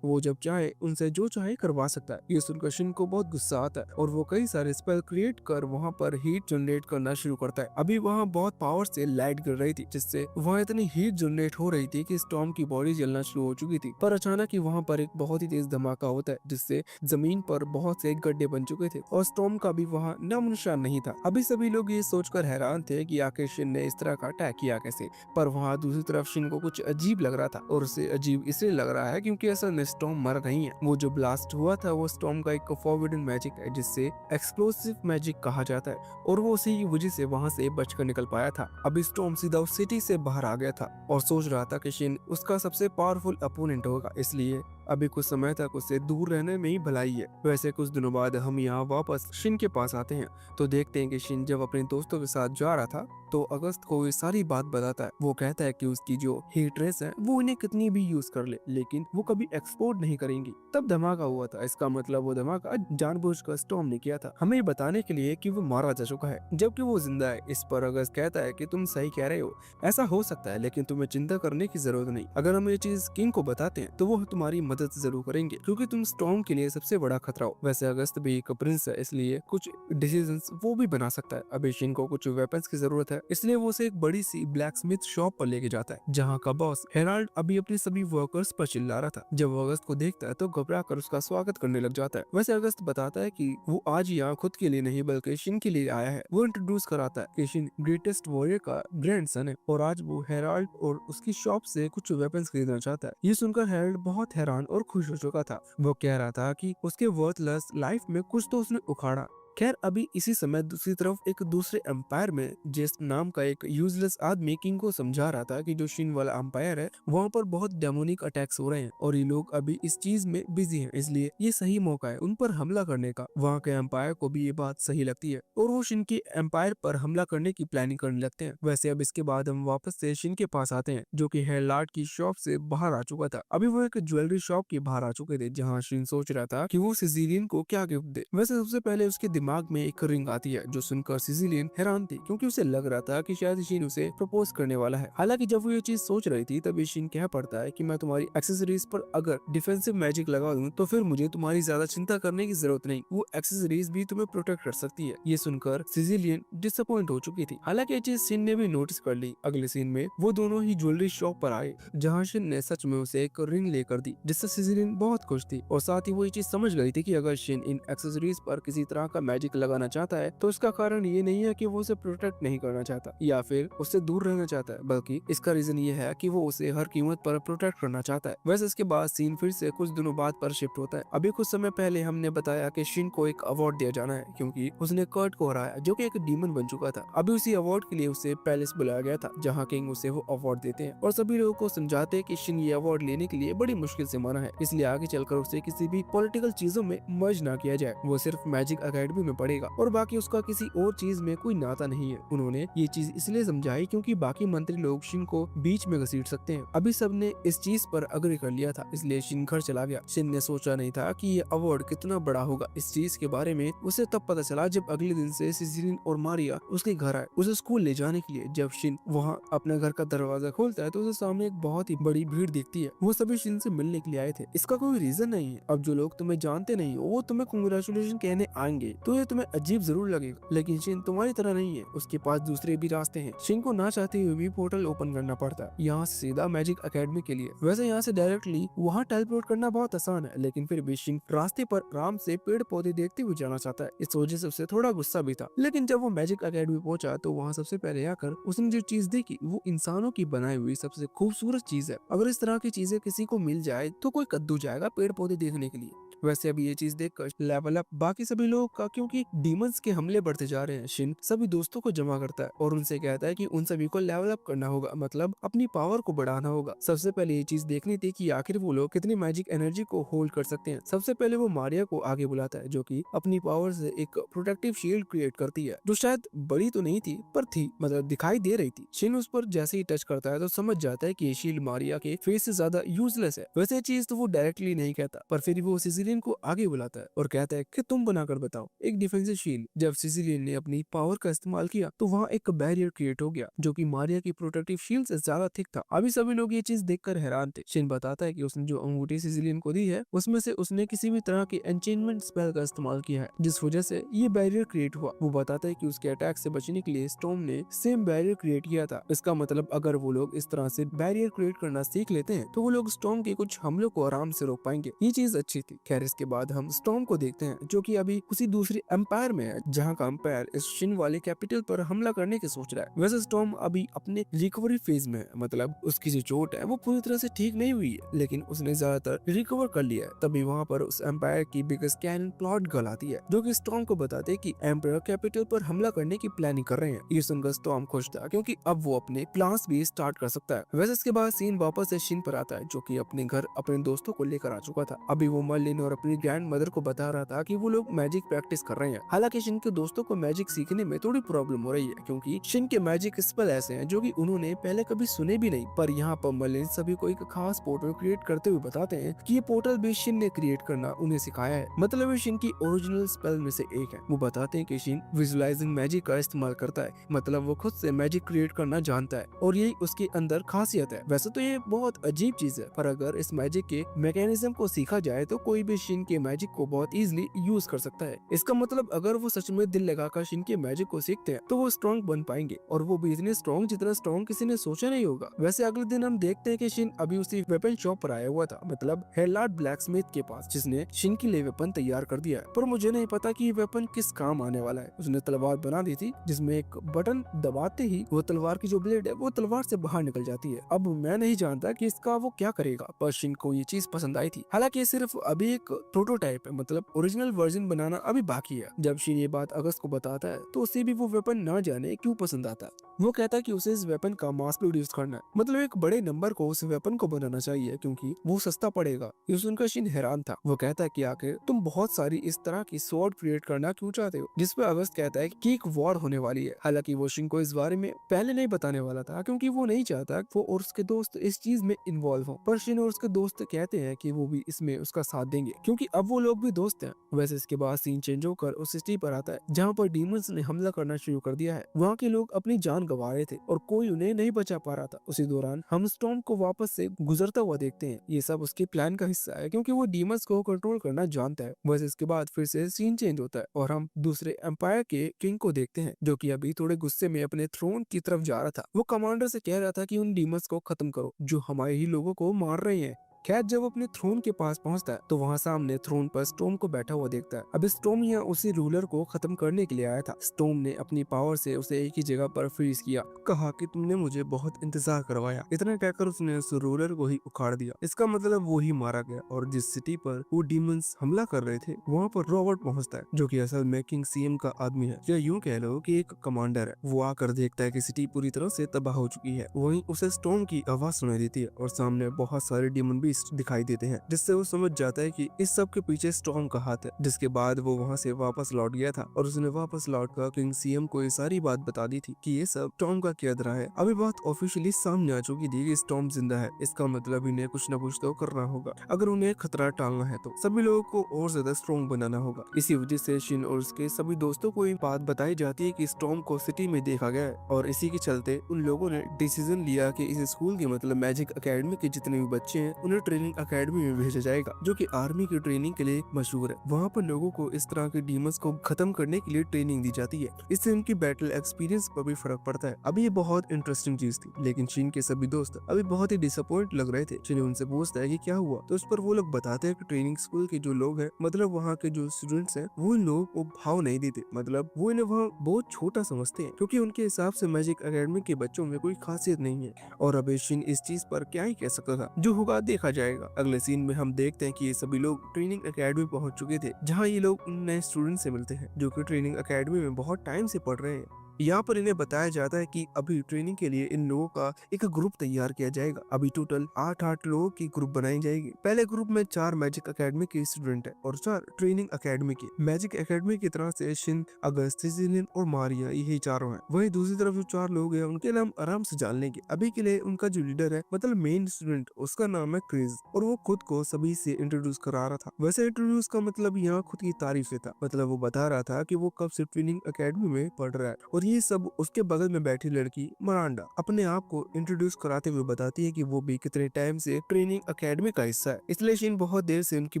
वो जब चाहे उनसे जो चाहे करवा सकता है। ये सुनकर शिन को बहुत गुस्सा आता है और वो कई सारे स्पेल क्रिएट कर वहाँ पर हीट जनरेट करना शुरू करता है। अभी वहाँ बहुत पावर से लाइट गिर रही थी, जिससे वहाँ इतनी हीट जनरेट हो रही थी कि स्टॉर्म की बॉडी जलना शुरू हो चुकी थी। पर अचानक ही वहाँ पर एक बहुत ही तेज धमाका होता है, जिससे जमीन पर बहुत से गड्ढे बन चुके थे और स्टॉर्म का भी वहाँ नामो निशान नहीं था। अभी सभी लोग ये सोचकर हैरान थे कि आखिर शिन ने इस तरह का अटैक किया कैसे। पर वहाँ दूसरी तरफ शिन को कुछ अजीब लग रहा था, और उसे अजीब इसलिए लग रहा है क्योंकि ऐसा स्टॉर्म मर नहीं है। वो जो ब्लास्ट हुआ था वो स्टॉर्म का एक फॉरबिडन मैजिक है जिससे एक्सप्लोसिव मैजिक कहा जाता है, और वो उसी की वजह से वहां से बचकर निकल पाया था। अभी स्टॉर्म सीधा उस सिटी से बाहर आ गया था और सोच रहा था कि शिन उसका सबसे पावरफुल अपोनेंट होगा, इसलिए अभी कुछ समय तक उससे दूर रहने में ही भलाई है। वैसे कुछ दिनों बाद हम यहाँ वापस शिन के पास आते हैं तो देखते हैं कि शिन जब अपने दोस्तों के साथ जा रहा था तो अगस्त को ये सारी बात बताता है। वो कहता है कि उसकी जो हीट रेस है वो इन्हें कितनी भी यूज कर ले, लेकिन वो कभी एक्सपोर्ट नहीं करेंगी। तब धमाका हुआ था, इसका मतलब वो धमाका जानबूझकर स्टॉर्म ने किया था, हमें बताने के लिए कि वो मारा जा चुका है जबकि वो जिंदा है। इस पर अगस्त कहता है कि तुम सही कह रहे हो, ऐसा हो सकता है, लेकिन तुम्हें चिंता करने की जरूरत नहीं। अगर हम ये चीज किंग को बताते हैं तो वो तुम्हारी मदद जरूर करेंगे क्योंकि तुम स्टॉर्म के लिए सबसे बड़ा खतरा हो। वैसे अगस्त भी एक प्रिंस है, इसलिए कुछ डिसीजंस वो भी बना सकता है। अभी शिन को कुछ वेपन्स की जरूरत है, इसलिए वो उसे एक बड़ी सी ब्लैक स्मिथ शॉप पर लेके जाता है जहाँ का बॉस हेराल्ड अभी अपने सभी वर्कर्स पर चिल्ला रहा था। जब वो अगस्त को देखता है तो घबरा कर उसका स्वागत करने लग जाता है। वैसे अगस्त बताता है कि वो आज यहाँ खुद के लिए नहीं बल्कि शिन के लिए आया है। वो इंट्रोड्यूस कराता है कि शिन ग्रेटेस्ट वॉरियर का ग्रैंडसन है और आज वो हेराल्ड और उसकी शॉप से कुछ वेपन्स खरीदना चाहता है। ये सुनकर हेराल्ड बहुत हैरान और खुश हो चुका था। वो कह रहा था कि उसके वर्थलेस लाइफ में कुछ तो उसने उखाड़ा। खैर अभी इसी समय दूसरी तरफ एक दूसरे एम्पायर में जेस नाम का एक यूजलेस आदमी किंग को समझा रहा था कि जो शिन वाला एम्पायर है वहाँ पर बहुत डेमोनिक अटैक्स हो रहे हैं और ये लोग अभी इस चीज में बिजी हैं, इसलिए ये सही मौका है उन पर हमला करने का। वहाँ के एम्पायर को भी ये बात सही लगती है और वो शिन के एम्पायर पर हमला करने की प्लानिंग करने लगते हैं। वैसे अब इसके बाद हम वापस से शिन के पास आते हैं जो कि हेराल्ड की शॉप से बाहर आ चुका था। अभी वो एक ज्वेलरी शॉप के बाहर आ चुके थे जहाँ शिन सोच रहा था कि वो सिसिलियन को क्या गिफ्ट दे। वैसे सबसे पहले उसके दिमाग में एक रिंग आती है जो सुनकर सिसिलियन हैरान थी क्योंकि उसे लग रहा था कि शायद शिन उसे प्रपोज करने वाला है। हालांकि जब वो ये चीज सोच रही थी तभी शिन कह पड़ता है कि मैं तुम्हारी एक्सेसरीज पर अगर डिफेंसिव मैजिक लगा दूं तो फिर मुझे तुम्हारी ज्यादा चिंता करने की जरूरत नहीं, वो एक्सेसरीज भी तुम्हें प्रोटेक्ट कर सकती है। ये सुनकर सिसिलियन डिसअपॉइंट हो चुकी थी। हालांकि ये चीज शिन ने भी नोटिस कर ली। अगले सीन में वो दोनों ही ज्वेलरी शॉप पर आए जहाँ शिन ने सच में उसे एक रिंग लेकर दी जिससे सिसिलियन बहुत खुश थी और साथ ही वो ये चीज समझ गई थी कि अगर शिन इन एक्सेसरीज पर किसी तरह का मैजिक लगाना चाहता है तो इसका कारण ये नहीं है कि वो उसे प्रोटेक्ट नहीं करना चाहता या फिर उससे दूर रहना चाहता है, बल्कि इसका रीजन ये है कि वो उसे हर कीमत पर प्रोटेक्ट करना चाहता है। वैसे इसके बाद सीन फिर से कुछ दिनों बाद पर शिफ्ट होता है। अभी कुछ समय पहले हमने बताया कि शिन को एक अवार्ड दिया जाना है क्योंकि उसने कर्ट को हराया जो कि एक डीमन बन चुका था। अभी उसी अवार्ड के लिए उसे पैलेस बुलाया गया था जहाँ किंग उसे वो अवार्ड देते हैं और सभी लोगों को समझाते हैं कि शिन ये अवार्ड लेने के लिए बड़ी मुश्किल से माना है, इसलिए आगे चलकर उसे किसी भी पॉलिटिकल चीजों में मर्ज ना किया जाए। वो सिर्फ मैजिक अकेडमी में पड़ेगा और बाकी उसका किसी और चीज में कोई नाता नहीं है। उन्होंने ये चीज इसलिए समझाई क्योंकि बाकी मंत्री लोग शिन को बीच में घसीट सकते हैं। अभी सबने इस चीज पर अग्री कर लिया था, इसलिए शिन घर चला गया। शिन ने सोचा नहीं था कि ये अवार्ड कितना बड़ा होगा। इस चीज के बारे में उसे तब पता चला जब अगले दिन से सिसिलियन और मारिया उसके घर आए उसे स्कूल ले जाने के लिए। जब शिन वहाँ अपने घर का दरवाजा खोलता है तो उसे सामने एक बहुत ही बड़ी भीड़ दिखती है। वो सभी शिन से मिलने के लिए आए थे। इसका कोई रीजन नहीं है। अब जो लोग तुम्हें जानते नहीं वो तुम्हें कांग्रेचुलेशन कहने आएंगे तो ये तुम्हें अजीब जरूर लगेगा, लेकिन शिन तुम्हारी तरह नहीं है, उसके पास दूसरे भी रास्ते हैं। शिन को ना चाहते हुए भी पोर्टल ओपन करना पड़ता है यहाँ सीधा मैजिक एकेडमी के लिए। वैसे यहाँ से डायरेक्टली वहाँ टेलीपोर्ट करना बहुत आसान है, लेकिन फिर भी शिन रास्ते पर आराम से पेड़ पौधे देखते हुए जाना चाहता है। इस वजह से उसे थोड़ा गुस्सा भी था। लेकिन जब वो मैजिक एकेडमी पहुंचा तो वहाँ सबसे पहले आकर उसने जो चीज देखी वो इंसानों की बनाई हुई सबसे खूबसूरत चीज है। अगर इस तरह की चीजें किसी को मिल जाए तो कोई कद्दू जाएगा पेड़ पौधे देखने के लिए। वैसे अभी ये चीज देखकर लेवल अप बाकी सभी लोगों का, क्योंकि डीमंस के हमले बढ़ते जा रहे हैं। शिन सभी दोस्तों को जमा करता है और उनसे कहता है कि उन सभी को लेवल अप करना होगा, मतलब अपनी पावर को बढ़ाना होगा। सबसे पहले ये चीज देखनी थी कि आखिर वो लोग कितनी मैजिक एनर्जी को होल्ड कर सकते हैं। सबसे पहले वो मारिया को आगे बुलाता है जो कि अपनी पावर से एक प्रोटेक्टिव शील्ड क्रिएट करती है, जो शायद बड़ी तो नहीं थी पर थी, मतलब दिखाई दे रही थी। शिन उस पर जैसे ही टच करता है तो समझ जाता है कि ये शील्ड मारिया के फेस से ज्यादा यूजलेस है। वैसे चीज तो वो डायरेक्टली नहीं कहता, पर फिर वो सिसिलियन को आगे बुलाता है और कहता है कि तुम बनाकर बताओ एक डिफेंसिव शील्ड। जब सिसिलियन ने अपनी पावर का इस्तेमाल किया तो वहाँ एक बैरियर क्रिएट हो गया जो कि मारिया की प्रोटेक्टिव शील्ड से ज्यादा थिक था। अभी सभी लोग ये चीज देखकर हैरान थे। शिन बताता है कि उसने जो अंगूठी सिसिलियन को दी है उसमें से उसने किसी भी तरह की एन्चेंटमेंट स्पेल का इस्तेमाल किया है, जिस वजह से ये बैरियर क्रिएट हुआ। वो बताता है कि उसके अटैक से बचने के लिए स्टॉर्म ने सेम बैरियर क्रिएट किया था। इसका मतलब अगर वो लोग इस तरह से बैरियर क्रिएट करना सीख लेते हैं तो वो लोग स्टॉर्म के कुछ हमलों को आराम से रोक पाएंगे। ये चीज अच्छी थी। खैर इसके बाद हम स्टॉर्म को देखते हैं जो कि अभी उसी दूसरी एम्पायर में है जहाँ का एम्पायर इस शिन वाले कैपिटल पर हमला करने की सोच रहा है। वैसे स्टॉर्म अभी अपने रिकवरी फेज में है, मतलब उसकी जो चोट है वो पूरी तरह से ठीक नहीं हुई है, लेकिन उसने ज्यादातर रिकवर कर लिया है। तभी वहाँ पर उस एम्पायर की बिगेस्ट कैनन प्लॉट गर्ल आती है जो कि स्टॉर्म को बताते हैं कि एम्पायर कैपिटल पर हमला करने की प्लानिंग कर रहे हैं। ये सुनकर स्टॉर्म खुश था क्योंकि अब वो अपने प्लान्स भी स्टार्ट कर सकता है। वैसे इसके बाद सीन वापस से शिन पर आता है जो कि अपने घर अपने दोस्तों को लेकर आ चुका था। अभी वो मर्लिन और अपनी ग्रैंड मदर को बता रहा था कि वो लोग मैजिक प्रैक्टिस कर रहे हैं। हालांकि शिन के दोस्तों को मैजिक सीखने में थोड़ी प्रॉब्लम हो रही है क्योंकि शिन के मैजिक स्पेल ऐसे हैं जो कि उन्होंने पहले कभी सुने भी नहीं। पर यहाँ पर मर्लिन सभी को एक खास पोर्टल क्रिएट करते हुए बताते हैं कि ये पोर्टल भी शिन ने क्रिएट करना उन्हें सिखाया है, मतलब ये शिन की ओरिजिनल स्पेल में से एक है। वो बताते हैं कि शिन विजुअलाइजिंग मैजिक का इस्तेमाल करता है, मतलब वो खुद से मैजिक क्रिएट करना जानता है और यही उसके अंदर खासियत है। वैसे तो ये बहुत अजीब चीज है, पर अगर इस मैजिक के मैकेनिज्म को सीखा जाए तो कोई भी शिन के मैजिक को बहुत इजीली यूज कर सकता है। इसका मतलब अगर वो सच में दिल लगाकर शिन के मैजिक को सीखते हैं तो वो स्ट्रॉन्ग बन पाएंगे, और वो भी इतने स्ट्रॉन्ग जितना स्ट्रॉन्ग किसी ने सोचा नहीं होगा। वैसे अगले दिन हम देखते हैं कि शिन अभी उसी वेपन शॉप पर आया हुआ था, मतलब हेलार्ड ब्लैकस्मिथ के पास, जिसने शिन के लिए वेपन तैयार कर दिया है। पर मुझे नहीं पता कि ये वेपन किस काम आने वाला है। उसने तलवार बना दी थी जिसमें एक बटन दबाते ही वो तलवार की जो ब्लेड है वो तलवार से बाहर निकल जाती है। अब मैं नहीं जानता कि इसका वो क्या करेगा, पर शिन को ये चीज पसंद आई थी। हालांकि ये सिर्फ अभी एक प्रोटोटाइप है, मतलब ओरिजिनल वर्जन बनाना अभी बाकी है। जब शिन ये बात अगस्त को बताता है तो उसे भी वो वेपन न जाने क्यों पसंद आता है। वो कहता है कि उसे इस वेपन का मास प्रोड्यूस करना है, मतलब एक बड़े नंबर को उस वेपन को बनाना चाहिए क्योंकि वो सस्ता पड़ेगा। ये सुनकर शिन हैरान था। वो कहता है कि आखिर तुम बहुत सारी इस तरह की स्वॉर्ड क्रिएट करना क्यों चाहते हो, जिस पे अगस्त कहता है कि एक वॉर होने वाली है। हालांकि वो शिन को इस बारे में पहले नहीं बताने वाला था क्योंकि वो नहीं चाहता वो और उसके दोस्त इस चीज में इन्वॉल्व हो, पर शिन और उसके दोस्त कहते हैं कि वो भी इसमें उसका साथ देंगे क्योंकि अब वो लोग भी दोस्त हैं। वैसे इसके बाद सीन चेंज होकर उस सिटी पर आता है जहाँ पर डीमंस ने हमला करना शुरू कर दिया है। वहाँ के लोग अपनी जान गंवा रहे थे और कोई उन्हें नहीं बचा पा रहा था। उसी दौरान हम स्टॉर्म को वापस से गुजरता हुआ देखते हैं। ये सब उसके प्लान का हिस्सा है क्योंकि वो डीमंस को कंट्रोल करना जानता है। वैसे इसके बाद फिर से सीन चेंज होता है और हम दूसरे एम्पायर के किंग को देखते हैं जो कि अभी थोड़े गुस्से में अपने थ्रोन की तरफ जा रहा था। वो कमांडर से कह रहा था कि उन डीमंस को खत्म करो जो हमारे ही लोगों को मार रहे हैं। खैर जब अपने थ्रोन के पास पहुंचता है तो वहाँ सामने थ्रोन पर स्टॉर्म को बैठा हुआ देखता है। अब स्टॉर्म यहाँ उसी रूलर को खत्म करने के लिए आया था। स्टॉर्म ने अपनी पावर से उसे एक ही जगह पर फ्रीज किया, कहा कि तुमने मुझे बहुत इंतजार करवाया। इतना कहकर उसने उस रूलर को ही उखाड़ दिया। इसका मतलब वो ही मारा गया और जिस सिटी पर वो डीमंस हमला कर रहे थे वहाँ पर रॉबर्ट पहुँचता है जो कि असल में किंग सीएम का आदमी है, या यूँ कह लो कि एक कमांडर है। वो आकर देखता है कि सिटी पूरी तरह से तबाह हो चुकी है। वहीं उसे स्टॉर्म की आवाज सुनाई देती है और सामने बहुत सारे डीमन भी ट्विस्ट दिखाई देते हैं, जिससे वो समझ जाता है कि इस सब के पीछे स्टॉर्म का हाथ है। जिसके बाद वो वहाँ से वापस लौट गया था और उसने वापस लौटकर किंग सीएम को ये सारी बात बता दी थी कि ये सब स्टॉर्म का किया धरा है। अभी बात ऑफिशियली सामने आ चुकी थी कि स्टॉर्म जिंदा है। इसका मतलब इन्हें कुछ न कुछ तो करना होगा अगर उन्हें खतरा टालना है। तो सभी लोगों को और ज्यादा स्ट्रॉन्ग बनाना होगा। इसी वजह से शिन और उसके सभी दोस्तों को ये बात बताई जाती है कि स्टॉर्म को सिटी में देखा गया है और इसी के चलते उन लोगों ने डिसीजन लिया कि इस स्कूल के मतलब मैजिक एकेडमी के जितने भी बच्चे हैं उन्हें ट्रेनिंग एकेडमी में भेजा जाएगा, जो कि आर्मी की ट्रेनिंग के लिए मशहूर है। वहाँ पर लोगों को इस तरह के डीमंस को खत्म करने के लिए ट्रेनिंग दी जाती है। इससे उनकी बैटल एक्सपीरियंस पर भी फर्क पड़ता है। अभी ये बहुत इंटरेस्टिंग चीज थी, लेकिन शिन के सभी दोस्त अभी बहुत ही डिसअपॉइंट लग रहे थे। शिन उनसे पूछता है कि क्या हुआ, तो उस पर वो लोग बताते हैं कि ट्रेनिंग स्कूल के जो लोग हैं मतलब वहाँ के जो स्टूडेंट्स हैं वो इन लोगों को भाव नहीं देते, मतलब वो इन्हें वहाँ बहुत छोटा समझते हैं क्योंकि उनके हिसाब से मैजिक एकेडमी के बच्चों में कोई खासियत नहीं है। और अभी शिन इस चीज पर क्या ही कह सकता था, जो होगा देखा जाएगा। अगले सीन में हम देखते हैं कि ये सभी लोग ट्रेनिंग एकेडमी पहुंच चुके थे, जहां ये लोग उन नए स्टूडेंट से मिलते हैं जो कि ट्रेनिंग एकेडमी में बहुत टाइम से पढ़ रहे हैं। यहाँ पर इन्हें बताया जाता है कि अभी ट्रेनिंग के लिए इन लोगों का एक ग्रुप तैयार किया जाएगा। अभी टोटल 8 लोगों की ग्रुप बनाई जाएगी। पहले ग्रुप में 4 मैजिक एकेडमी के स्टूडेंट है और 4 ट्रेनिंग एकेडमी के। मैजिक एकेडमी की तरफ से शिन, अगस्त, सिजिलियन और मारिया, यही चारों हैं। वहीं दूसरी तरफ जो 4 लोग हैं उनके नाम आराम से जान लेंगे। अभी के लिए उनका जो लीडर है मतलब मेन स्टूडेंट, उसका नाम है क्रिस और वो खुद को सभी से इंट्रोड्यूस करा रहा था। वैसे इंट्रोड्यूस का मतलब यहाँ खुद की तारीफ से था, मतलब वो बता रहा था कि वो कब से ट्रेनिंग एकेडमी में पढ़ रहा है। और ये सब उसके बगल में बैठी लड़की मरांडा अपने आप को इंट्रोड्यूस कराते हुए बताती है कि वो भी कितने टाइम से ट्रेनिंग एकेडमी का हिस्सा है। इसलिए शिन बहुत देर से उनकी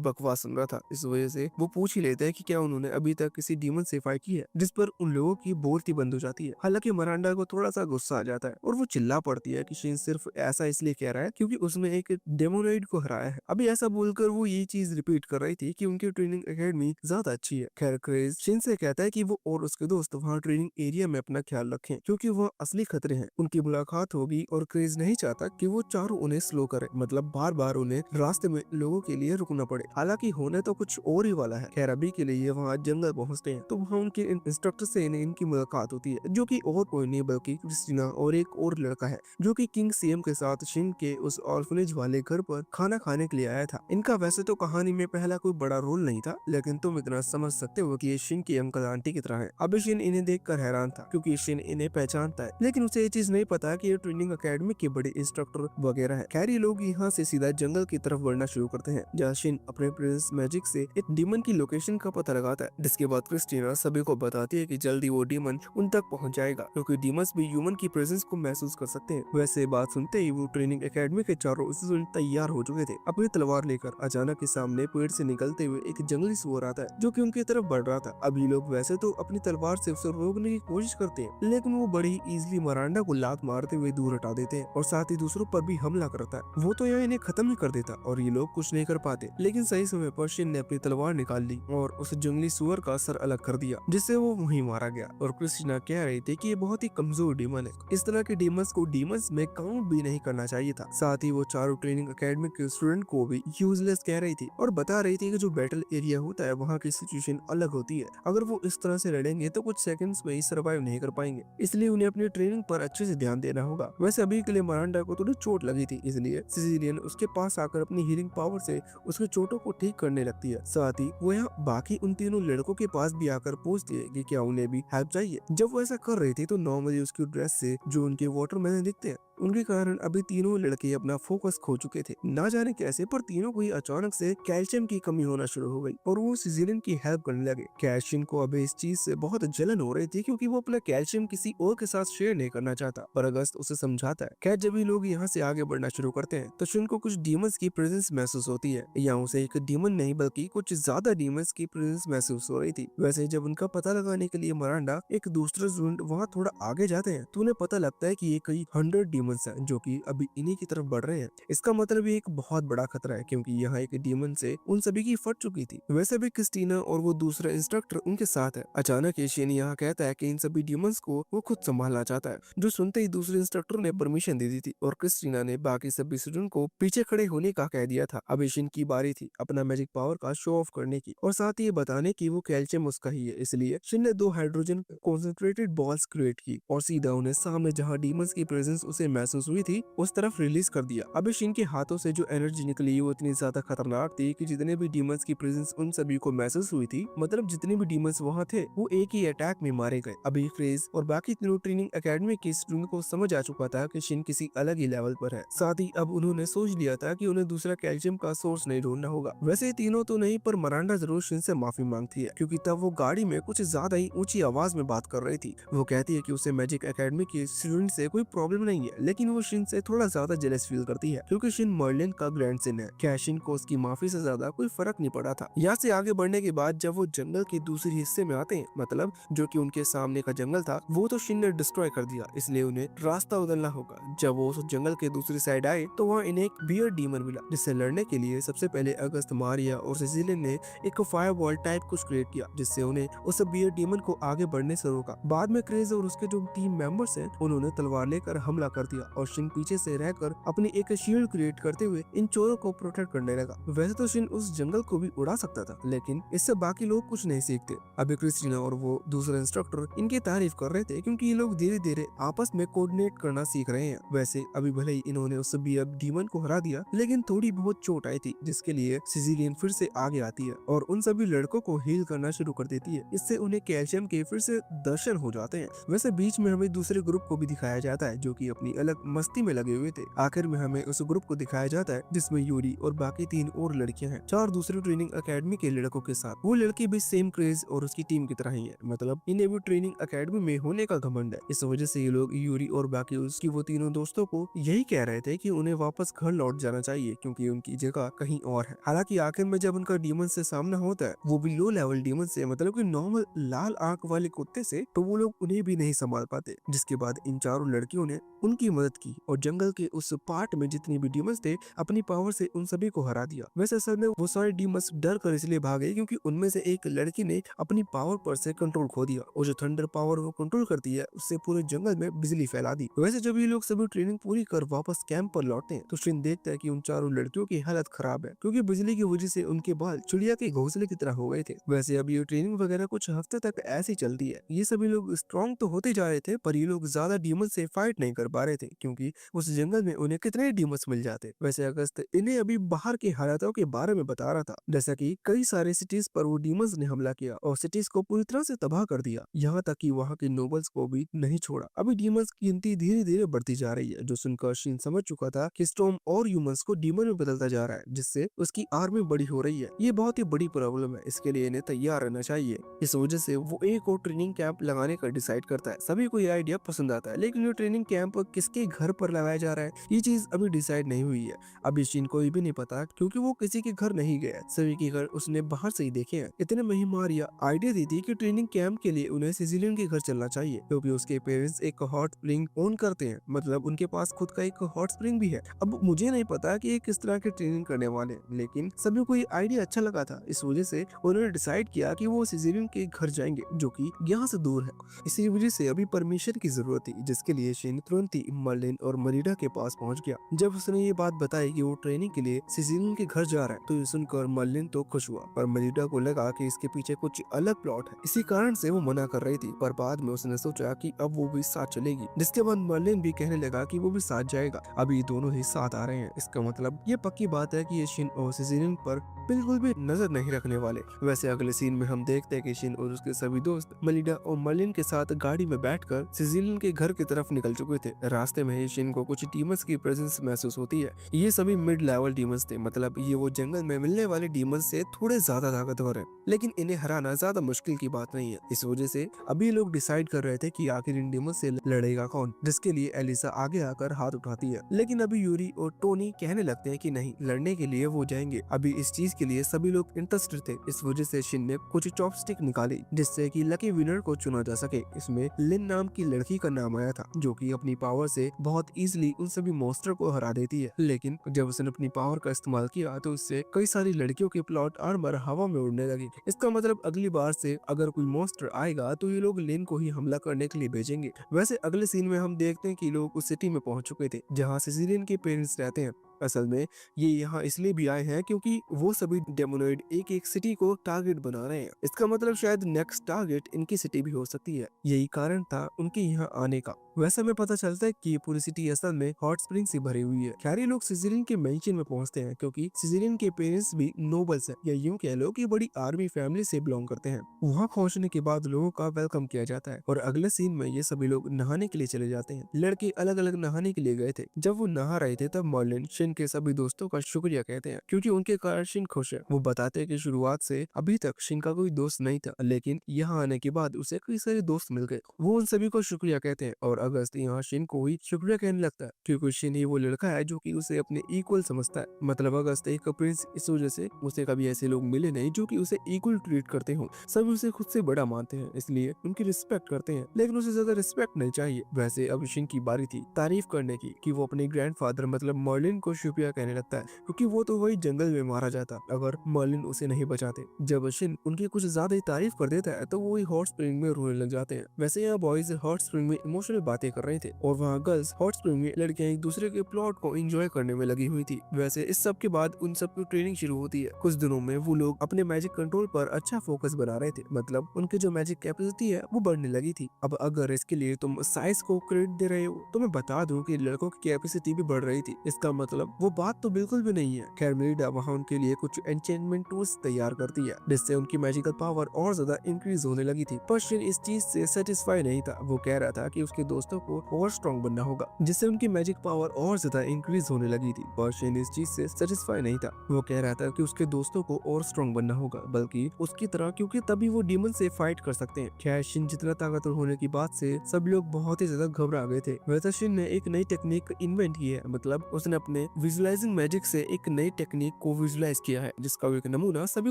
बकवास सुन रहा था। इस वजह से वो पूछ ही लेता है कि क्या उन्होंने अभी तक किसी डीमन से फाइट की है, जिस पर उन लोगों की बोलती बंद हो जाती है। हालांकि मरांडा को थोड़ा सा गुस्सा आ जाता है और वो चिल्ला पड़ती है कि शिन सिर्फ ऐसा इसलिए कह रहा है क्योंकि उसने एक डेमोनॉइड को हराया है। अभी ऐसा बोलकर वो ये चीज रिपीट कर रही थी कि उनकी ट्रेनिंग एकेडमी ज्यादा अच्छी है। खैर क्रेज शिन से कहता है कि वो और उसके दोस्त वहाँ ट्रेनिंग एरिया में अपना ख्याल रखें क्योंकि वो असली खतरे हैं। उनकी मुलाकात होगी और क्रेज नहीं चाहता कि वो चारों उन्हें स्लो करे, मतलब बार बार उन्हें रास्ते में लोगों के लिए रुकना पड़े। हालांकि होने तो कुछ और ही वाला है। खैर अभी के लिए ये वहाँ जंगल पहुँचते हैं तो वहाँ उनके इंस्ट्रक्टर से इनकी मुलाकात होती है, जो कि और कोई नहीं बल्कि क्रिस्टीना और एक और लड़का है जो कि किंग सीएम के साथ शिन के उस ऑर्फनेज वाले घर पर खाना खाने के लिए आया था। इनका वैसे तो कहानी में पहला कोई बड़ा रोल नहीं था, लेकिन तुम इतना समझ सकते हो कि ये शिन के अंकल आंटी की तरह है। अब शिन इन्हें देखकर हैरान था क्योंकि शिन इन्हें पहचानता है, लेकिन उसे ये चीज नहीं पता कि ये ट्रेनिंग एकेडमी के बड़े इंस्ट्रक्टर वगैरह है। खैर ये लोग यहाँ से सीधा जंगल की तरफ बढ़ना शुरू करते हैं, जहाँ शिन अपने प्रिंस मैजिक से एक डीमन की लोकेशन का पता लगाता है, जिसके बाद क्रिस्टीना सभी को बताती है कि जल्दी वो डीमन उन तक पहुँच जाएगा क्योंकि डीमंस भी ह्यूमन की प्रेजेंस को महसूस कर सकते हैं। वैसे बात सुनते ही वो ट्रेनिंग एकेडमी के चारों स्टूडेंट तैयार हो चुके थे अपनी तलवार लेकर। अचानक के सामने पेड़ से निकलते हुए एक जंगली सुअर आता है जो कि उनकी तरफ बढ़ रहा था। अब ये लोग वैसे तो अपनी तलवार से उसे रोकने की कोशिश करते हैं, लेकिन वो बड़ी इजीली मरांडा को लात मारते हुए दूर हटा देते हैं और साथ ही दूसरों पर भी हमला करता है। वो तो यहाँ इन्हें खत्म ही कर देता और ये लोग कुछ नहीं कर पाते, लेकिन सही समय पर शिन ने अपनी तलवार निकाल ली और उस जंगली सुअर का सर अलग कर दिया, जिससे वो वहीं मारा गया। और क्रिस्टीना कह रही थी कि ये बहुत ही कमजोर डीमन है, इस तरह के डीमंस को डीमंस में काउंट भी नहीं करना चाहिए था। साथ ही वो चारों ट्रेनिंग एकेडमी के स्टूडेंट को भी यूजलेस कह रही थी और बता रही थी कि जो बैटल एरिया होता है वहाँ की सिचुएशन अलग होती है। अगर वो इस तरह से लड़ेंगे तो कुछ सेकंड्स में ही सर्वाइव नहीं कर पाएंगे, इसलिए उन्हें अपनी ट्रेनिंग पर अच्छे से ध्यान देना होगा। वैसे अभी के लिए मरांडा को थोड़ी चोट लगी थी, इसलिए सिसिलियन उसके पास आकर अपनी हीलिंग पावर से उसके चोटों को ठीक करने लगती है। साथ ही वो यहाँ बाकी उन तीनों लड़कों के पास भी आकर पूछती है कि क्या उन्हें भी हेल्प चाहिए। जब वो ऐसा कर रही थी तो नॉर्मली उसकी ड्रेस से जो उनके वाटरमैन दिखते हैं उनके कारण अभी तीनों लड़के अपना फोकस खो चुके थे। ना जाने कैसे पर तीनों को ही अचानक से कैल्शियम की कमी होना शुरू हो गई और वो सिजिलियन की हेल्प करने लगे। कैल्शियम को अभी इस चीज से बहुत जलन हो रही थी क्योंकि वो अपना कैल्शियम किसी और के साथ शेयर नहीं करना चाहता, पर अगस्त उसे समझाता है। खैर जब ये लोग यहाँ से आगे बढ़ना शुरू करते हैं तो शिन को कुछ डीमंस की प्रेजेंस महसूस होती है। यहाँ उसे एक डीमन नहीं बल्कि कुछ ज्यादा डीमंस की प्रेजेंस महसूस हो रही थी। वैसे जब उनका पता लगाने के लिए मरांडा एक दूसरे स्टूडेंट वहाँ थोड़ा आगे जाते हैं तो उन्हें पता लगता है कि ये कई 100 डीमंस हैं जो कि अभी इन्हीं की तरफ बढ़ रहे हैं। इसका मतलब ये एक बहुत बड़ा खतरा है क्योंकि यहाँ एक डीमन से उन सभी की फट चुकी थी। वैसे भी क्रिस्टीना और वो दूसरा इंस्ट्रक्टर उनके साथ है। अचानक एशियन यहाँ कहता है कि इन सभी डीमंस को वो खुद संभालना चाहता है, जो सुनते ही दूसरे इंस्ट्रक्टर ने परमिशन दे दी थी और क्रिस्टीना ने बाकी सभी स्टूडेंट को पीछे खड़े होने का कह दिया था। अब एशियन की बारी थी अपना मैजिक पावर का शो ऑफ करने की और साथ ही ये बताने की वो कैल्शियम उसका ही है। इसलिए शिन ने 2 हाइड्रोजन कॉन्सेंट्रेटेड बॉल्स क्रिएट की और सीधा उन्हें सामने जहाँ डीमंस की प्रेजेंस उसे महसूस हुई थी उस तरफ रिलीज कर दिया। अभी शिन के हाथों से जो एनर्जी निकली वो इतनी ज्यादा खतरनाक थी कि जितने भी डीमंस की प्रेजेंस उन सभी को महसूस हुई थी, मतलब जितने भी डीमंस वहाँ थे वो एक ही अटैक में मारे गए। अभी फ्रेज और बाकी तीनों ट्रेनिंग एकेडमी के स्टूडेंट को समझ आ चुका था कि शिन किसी अलग ही लेवल पर है। साथ ही अब उन्होंने सोच लिया था कि उन्हें दूसरा कैल्शियम का सोर्स नहीं ढूंढना होगा। वैसे तीनों तो नहीं, पर मरांडा जरूर शिन से माफी मांगती है, क्योंकि तब वो गाड़ी में कुछ ज्यादा ही ऊंची आवाज में बात कर रही थी। वो कहती है कि उसे मैजिक एकेडमी के स्टूडेंट से कोई प्रॉब्लम नहीं है, लेकिन वो शिन से थोड़ा ज्यादा जेलस फील करती है, क्योंकि शिन मर्लिन का ग्रैंडसन है। क्या शिन को उसकी माफी से ज्यादा कोई फर्क नहीं पड़ा था। यहाँ से आगे बढ़ने के बाद जब वो जंगल के दूसरे हिस्से में आते हैं, मतलब जो कि उनके सामने का जंगल था, वो तो शिन ने डिस्ट्रॉय कर दिया, इसलिए उन्हें रास्ता बदलना होगा। जब वो उस जंगल के दूसरी साइड आए तो वहाँ इन्हें एक बियर डीमन मिला, जिससे लड़ने के लिए सबसे पहले अगस्त, मारिया और सिसिलियन ने एक फायरबॉल टाइप कुछ क्रिएट किया, जिससे उन्हें उस बियर डीमन को आगे बढ़ने से रोका। बाद में क्रेज और उसके जो टीम मेंबर्स हैं उन्होंने तलवार लेकर हमला कर दिया और शिन पीछे से रहकर अपनी एक शील्ड क्रिएट करते हुए इन चोरों को प्रोटेक्ट करने लगा। वैसे तो शिन उस जंगल को भी उड़ा सकता था, लेकिन इससे बाकी लोग कुछ नहीं सीखते। अभी क्रिस्टीना और वो दूसरा इंस्ट्रक्टर इनकी तारीफ कर रहे थे, क्योंकि ये लोग धीरे धीरे आपस में कोऑर्डिनेट करना सीख रहे हैं। वैसे अभी भले ही इन्होंने उस बियर डीमन को हरा दिया, लेकिन थोड़ी बहुत चोट आई थी, जिसके लिए सिसिलियन फिर से आगे आती है और उन सभी लड़कों को हील करना शुरू कर देती है। इससे उन्हें कैल्शियम के फिर से दर्शन हो जाते हैं। वैसे बीच में हमें दूसरे ग्रुप को भी दिखाया जाता है, जो कि अपनी अलग मस्ती में लगे हुए थे। आखिर में हमें उस ग्रुप को दिखाया जाता है जिसमें यूरी और बाकी 3 और लड़कियां हैं, 4 दूसरे ट्रेनिंग एकेडमी के लड़कों के साथ। वो लड़की भी सेम क्रेज और उसकी टीम की तरह ही है, मतलब इन्हें भी ट्रेनिंग एकेडमी में होने का घमंड है। इस वजह से ये लोग यूरी और बाकी उसकी वो तीनों दोस्तों को यही कह रहे थे कि उन्हें वापस घर लौट जाना चाहिए, क्योंकि उनकी जगह कहीं और है। हालांकि आखिर में जब उनका डीमन से सामना होता है, वो भी लो लेवल डीमन से, मतलब कि नॉर्मल लाल आंख वाले कुत्ते से, तो वो लोग उन्हें भी नहीं संभाल पाते। जिसके बाद इन चारों लड़कियों ने उनकी मदद की और जंगल के उस पार्ट में जितने भी डीमंस थे अपनी पावर से उन सभी को हरा दिया। वैसे असल में वो सारे डीमंस डर कर इसलिए भागे क्योंकि उनमें से एक लड़की ने अपनी पावर पर से कंट्रोल खो दिया, और जो थंडर पावर वो कंट्रोल करती है उससे पूरे जंगल में बिजली फैला दी। वैसे जब ये लोग सभी ट्रेनिंग पूरी कर वापस कैंप पर लौटते हैं तो शिन देखता है कि उन चारों लड़कियों की हालत खराब है, क्योंकि बिजली की वजह से उनके बाल चिड़िया के घोंसले की तरह हो गए थे। वैसे अब ये ट्रेनिंग वगैरह कुछ हफ्ते तक ऐसी चलती है। ये सभी लोग स्ट्रॉन्ग तो होते जा रहे थे, पर ये लोग ज्यादा डीमन से फाइट नहीं कर पा रहे थे, क्योंकि उस जंगल में उन्हें कितने डीमंस मिल जाते। वैसे अगस्त इन्हें अभी बाहर के हालातों के बारे में बता रहा था, जैसा कि कई सारे सिटीज पर वो डीमंस ने हमला किया और सिटीज को पूरी तरह से तबाह कर दिया, यहाँ तक कि वहाँ के नोबल्स को भी नहीं छोड़ा। अभी डीमंस की गिनती धीरे धीरे बढ़ती जा रही है, जो सुनकर शिन समझ चुका था कि स्टॉर्म और ह्यूमंस को डीमन में बदलता जा रहा है, जिससे उसकी आर्मी बड़ी हो रही है। ये बहुत ही बड़ी प्रॉब्लम है, इसके लिए इन्हें तैयार रहना चाहिए। इस वजह से वो एक और ट्रेनिंग कैंप लगाने का डिसाइड करता है। सभी को ये आइडिया पसंद आता है, लेकिन ये ट्रेनिंग कैंप किसके घर पर लगाया जा रहा है ये चीज अभी डिसाइड नहीं हुई है। अभी शिन को भी नहीं पता, क्योंकि वो किसी के घर नहीं गया, सभी के घर उसने बाहर से ही देखे हैं। इतने में ही मारिया आइडिया दी थी कि ट्रेनिंग कैंप के लिए उन्हें सिसिलियन के घर चलना चाहिए, क्योंकि उसके पेरेंट्स एक हॉट स्प्रिंग ओन करते हैं, मतलब उनके पास खुद का एक हॉट स्प्रिंग भी है। अब मुझे नहीं पता कि ये किस तरह की ट्रेनिंग करने वाले, लेकिन सभी को ये आइडिया अच्छा लगा था। इस वजह से उन्होंने डिसाइड किया कि वो सिसिलियन के घर जाएंगे, जो कि यहाँ से दूर है। इसी वजह से अभी परमिशन की जरूरत थी, जिसके लिए शिन तुरंत ही मर्लिन और मरीडा के पास पहुंच गया। जब उसने ये बात बताई कि वो ट्रेनिंग के लिए सिसिलियन के घर जा रहा है, तो ये सुनकर मर्लिन तो खुश हुआ, पर मरीडा को लगा कि इसके पीछे कुछ अलग प्लॉट है, इसी कारण से वो मना कर रही थी। पर बाद में उसने सोचा कि अब वो भी साथ चलेगी, जिसके बाद मर्लिन भी कहने लगा कि वो भी साथ जाएगा। अभी दोनों ही साथ आ रहे हैं, इसका मतलब ये पक्की बात है कि ये शिन और सिसिलियन पर बिल्कुल भी नजर नहीं रखने वाले। वैसे अगले सीन में हम देखते हैं कि शिन और उसके सभी दोस्त मलिडा और मर्लिन के साथ गाड़ी में बैठकर सिसिलियन के घर की तरफ निकल चुके थे। रास्ते में ही शिन को कुछ डीमंस की प्रेजेंस महसूस होती है। ये सभी मिड लेवल डीमंस थे, मतलब ये वो जंगल में मिलने वाले डीमंस से थोड़े ज्यादा ताकतवर है, लेकिन इन्हें हराना ज्यादा मुश्किल की बात नहीं है। इस वजह से अभी लोग डिसाइड कर रहे थे कि आखिर इन डीमंस से लड़ेगा कौन, जिसके लिए एलिसा आगे आकर हाथ उठाती है। लेकिन अभी यूरी और टोनी कहने लगते हैं कि नहीं, लड़ने के लिए वो जाएंगे। अभी इस चीज के लिए सभी लोग इंटरेस्टेड थे। इस वजह से शिन ने कुछ चॉपस्टिक निकाली, जिससे कि लकी विनर को चुना जा सके। इसमें लिन नाम की लड़की का नाम आया था, जो कि अपनी पावर से बहुत इजीली उन सभी मॉन्स्टर को हरा देती है। लेकिन जब उसने अपनी पावर का इस्तेमाल किया तो उससे कई सारी लड़कियों के प्लॉट आर्मर हवा में उड़ने लगी। इसका मतलब अगली बार से अगर कोई मॉन्स्टर आएगा तो ये लोग लिन को ही हमला करने के लिए भेजेंगे। वैसे अगले सीन में हम देखते हैं कि लोग उस सिटी में पहुंच चुके थे जहाँ सिसिलियन के पेरेंट्स रहते हैं। असल में ये यहाँ इसलिए भी आए हैं क्योंकि वो सभी डेमोनॉइड एक एक सिटी को टारगेट बना रहे हैं। इसका मतलब शायद नेक्स्ट टारगेट इनकी सिटी भी हो सकती है, यही कारण था उनके यहाँ आने का। वैसे हमें पता चलता है कि ये पूरी सिटी असल में हॉट स्प्रिंग से भरी हुई है। खैर ये लोग सिसिलियन के मेंशन में पहुंचते हैं क्योंकि सिसिलियन के पेरेंट्स भी नोबल्स हैं, या यूं कह लो कि बड़ी आर्मी फैमिली से बिलोंग करते हैं। वहां पहुंचने के बाद लोगों का वेलकम किया जाता है और अगले सीन में ये सभी लोग नहाने के लिए चले जाते हैं। लड़के अलग अलग नहाने के लिए गए थे। जब वो नहा रहे थे तब मर्लिन शिन के सभी दोस्तों का शुक्रिया कहते हैं क्योंकि उनके कारण शिन खुश है। वो बताते हैं कि शुरुआत से अभी तक शिन का कोई दोस्त नहीं था, लेकिन यहाँ आने के बाद उसे कई सारे दोस्त मिल गए। वो उन सभी को शुक्रिया कहते हैं और अगस्त यहाँ शिन को ही शुक्रिया कहने लगता है क्योंकि शिन ही वो लड़का है जो कि उसे अपने इक्वल समझता है। मतलब अगस्त एक प्रिंस, इस वजह से उसे कभी ऐसे लोग मिले नहीं जो कि उसे इक्वल ट्रीट करते हो। सभी उसे खुद से बड़ा मानते हैं, इसलिए उनकी रिस्पेक्ट करते हैं, लेकिन उसे ज्यादा रिस्पेक्ट नहीं चाहिए। वैसे अब शिन की बारी थी तारीफ करने की कि वो अपने ग्रैंडफादर मतलब मर्लिन को शुक्रिया कहने लगता है क्योंकि वो तो वही जंगल में मारा जाता अगर मर्लिन उसे नहीं बचाते। जब शिन उनकी कुछ ज्यादा ही तारीफ कर देता है तो वो ही हॉट स्प्रिंग में रोने लग जाते हैं। वैसे यहाँ बॉयज हॉट स्प्रिंग में इमोशनल बातें कर रहे थे और वहाँ गर्ल्स हॉट स्प्रिंग में लड़कियां एक दूसरे के प्लॉट को एंजॉय करने में लगी हुई थी। वैसे इस सब के बाद उन सबकी ट्रेनिंग शुरू होती है। कुछ दिनों में वो लोग अपने मैजिक कंट्रोल पर अच्छा फोकस बना रहे थे, मतलब उनकी जो मैजिक कैपेसिटी है वो बढ़ने लगी थी। अब अगर इसके लिए तुम साइज को क्रेडिट दे रहे हो तो मैं बता दूं कि लड़कों की कैपेसिटी भी बढ़ रही थी। इसका मतलब वो बात तो बिल्कुल भी नहीं है। खैर मेलिडा वहाँ उनके लिए कुछ एन्चेंटमेंट टूल्स तैयार करती है जिससे उनकी मैजिकल पावर और ज्यादा इंक्रीज होने लगी थी। पर शिन इस चीज से सेटिस्फाई नहीं था। वो कह रहा था कि उसके दोस्तों को और स्ट्रॉन्ग बनना होगा जिससे उनकी मैजिक पावर और ज्यादा इंक्रीज होने लगी थी। पर शिन इस चीज से सेटिस्फाई नहीं था। वो कह रहा था कि उसके दोस्तों को और स्ट्रॉन्ग बनना होगा, बल्कि उसकी तरह, क्योंकि तभी वो डीमन से फाइट कर सकते हैं। खैर शिन जितना ताकतवर होने की बात से सब लोग बहुत ही ज्यादा घबरा गए थे। वैसे शिन ने एक नई टेक्निक इन्वेंट की है, मतलब उसने अपने विजुअलाइजिंग मैजिक से एक नई टेक्निक को विजुअलाइज किया है जिसका वो एक नमूना सभी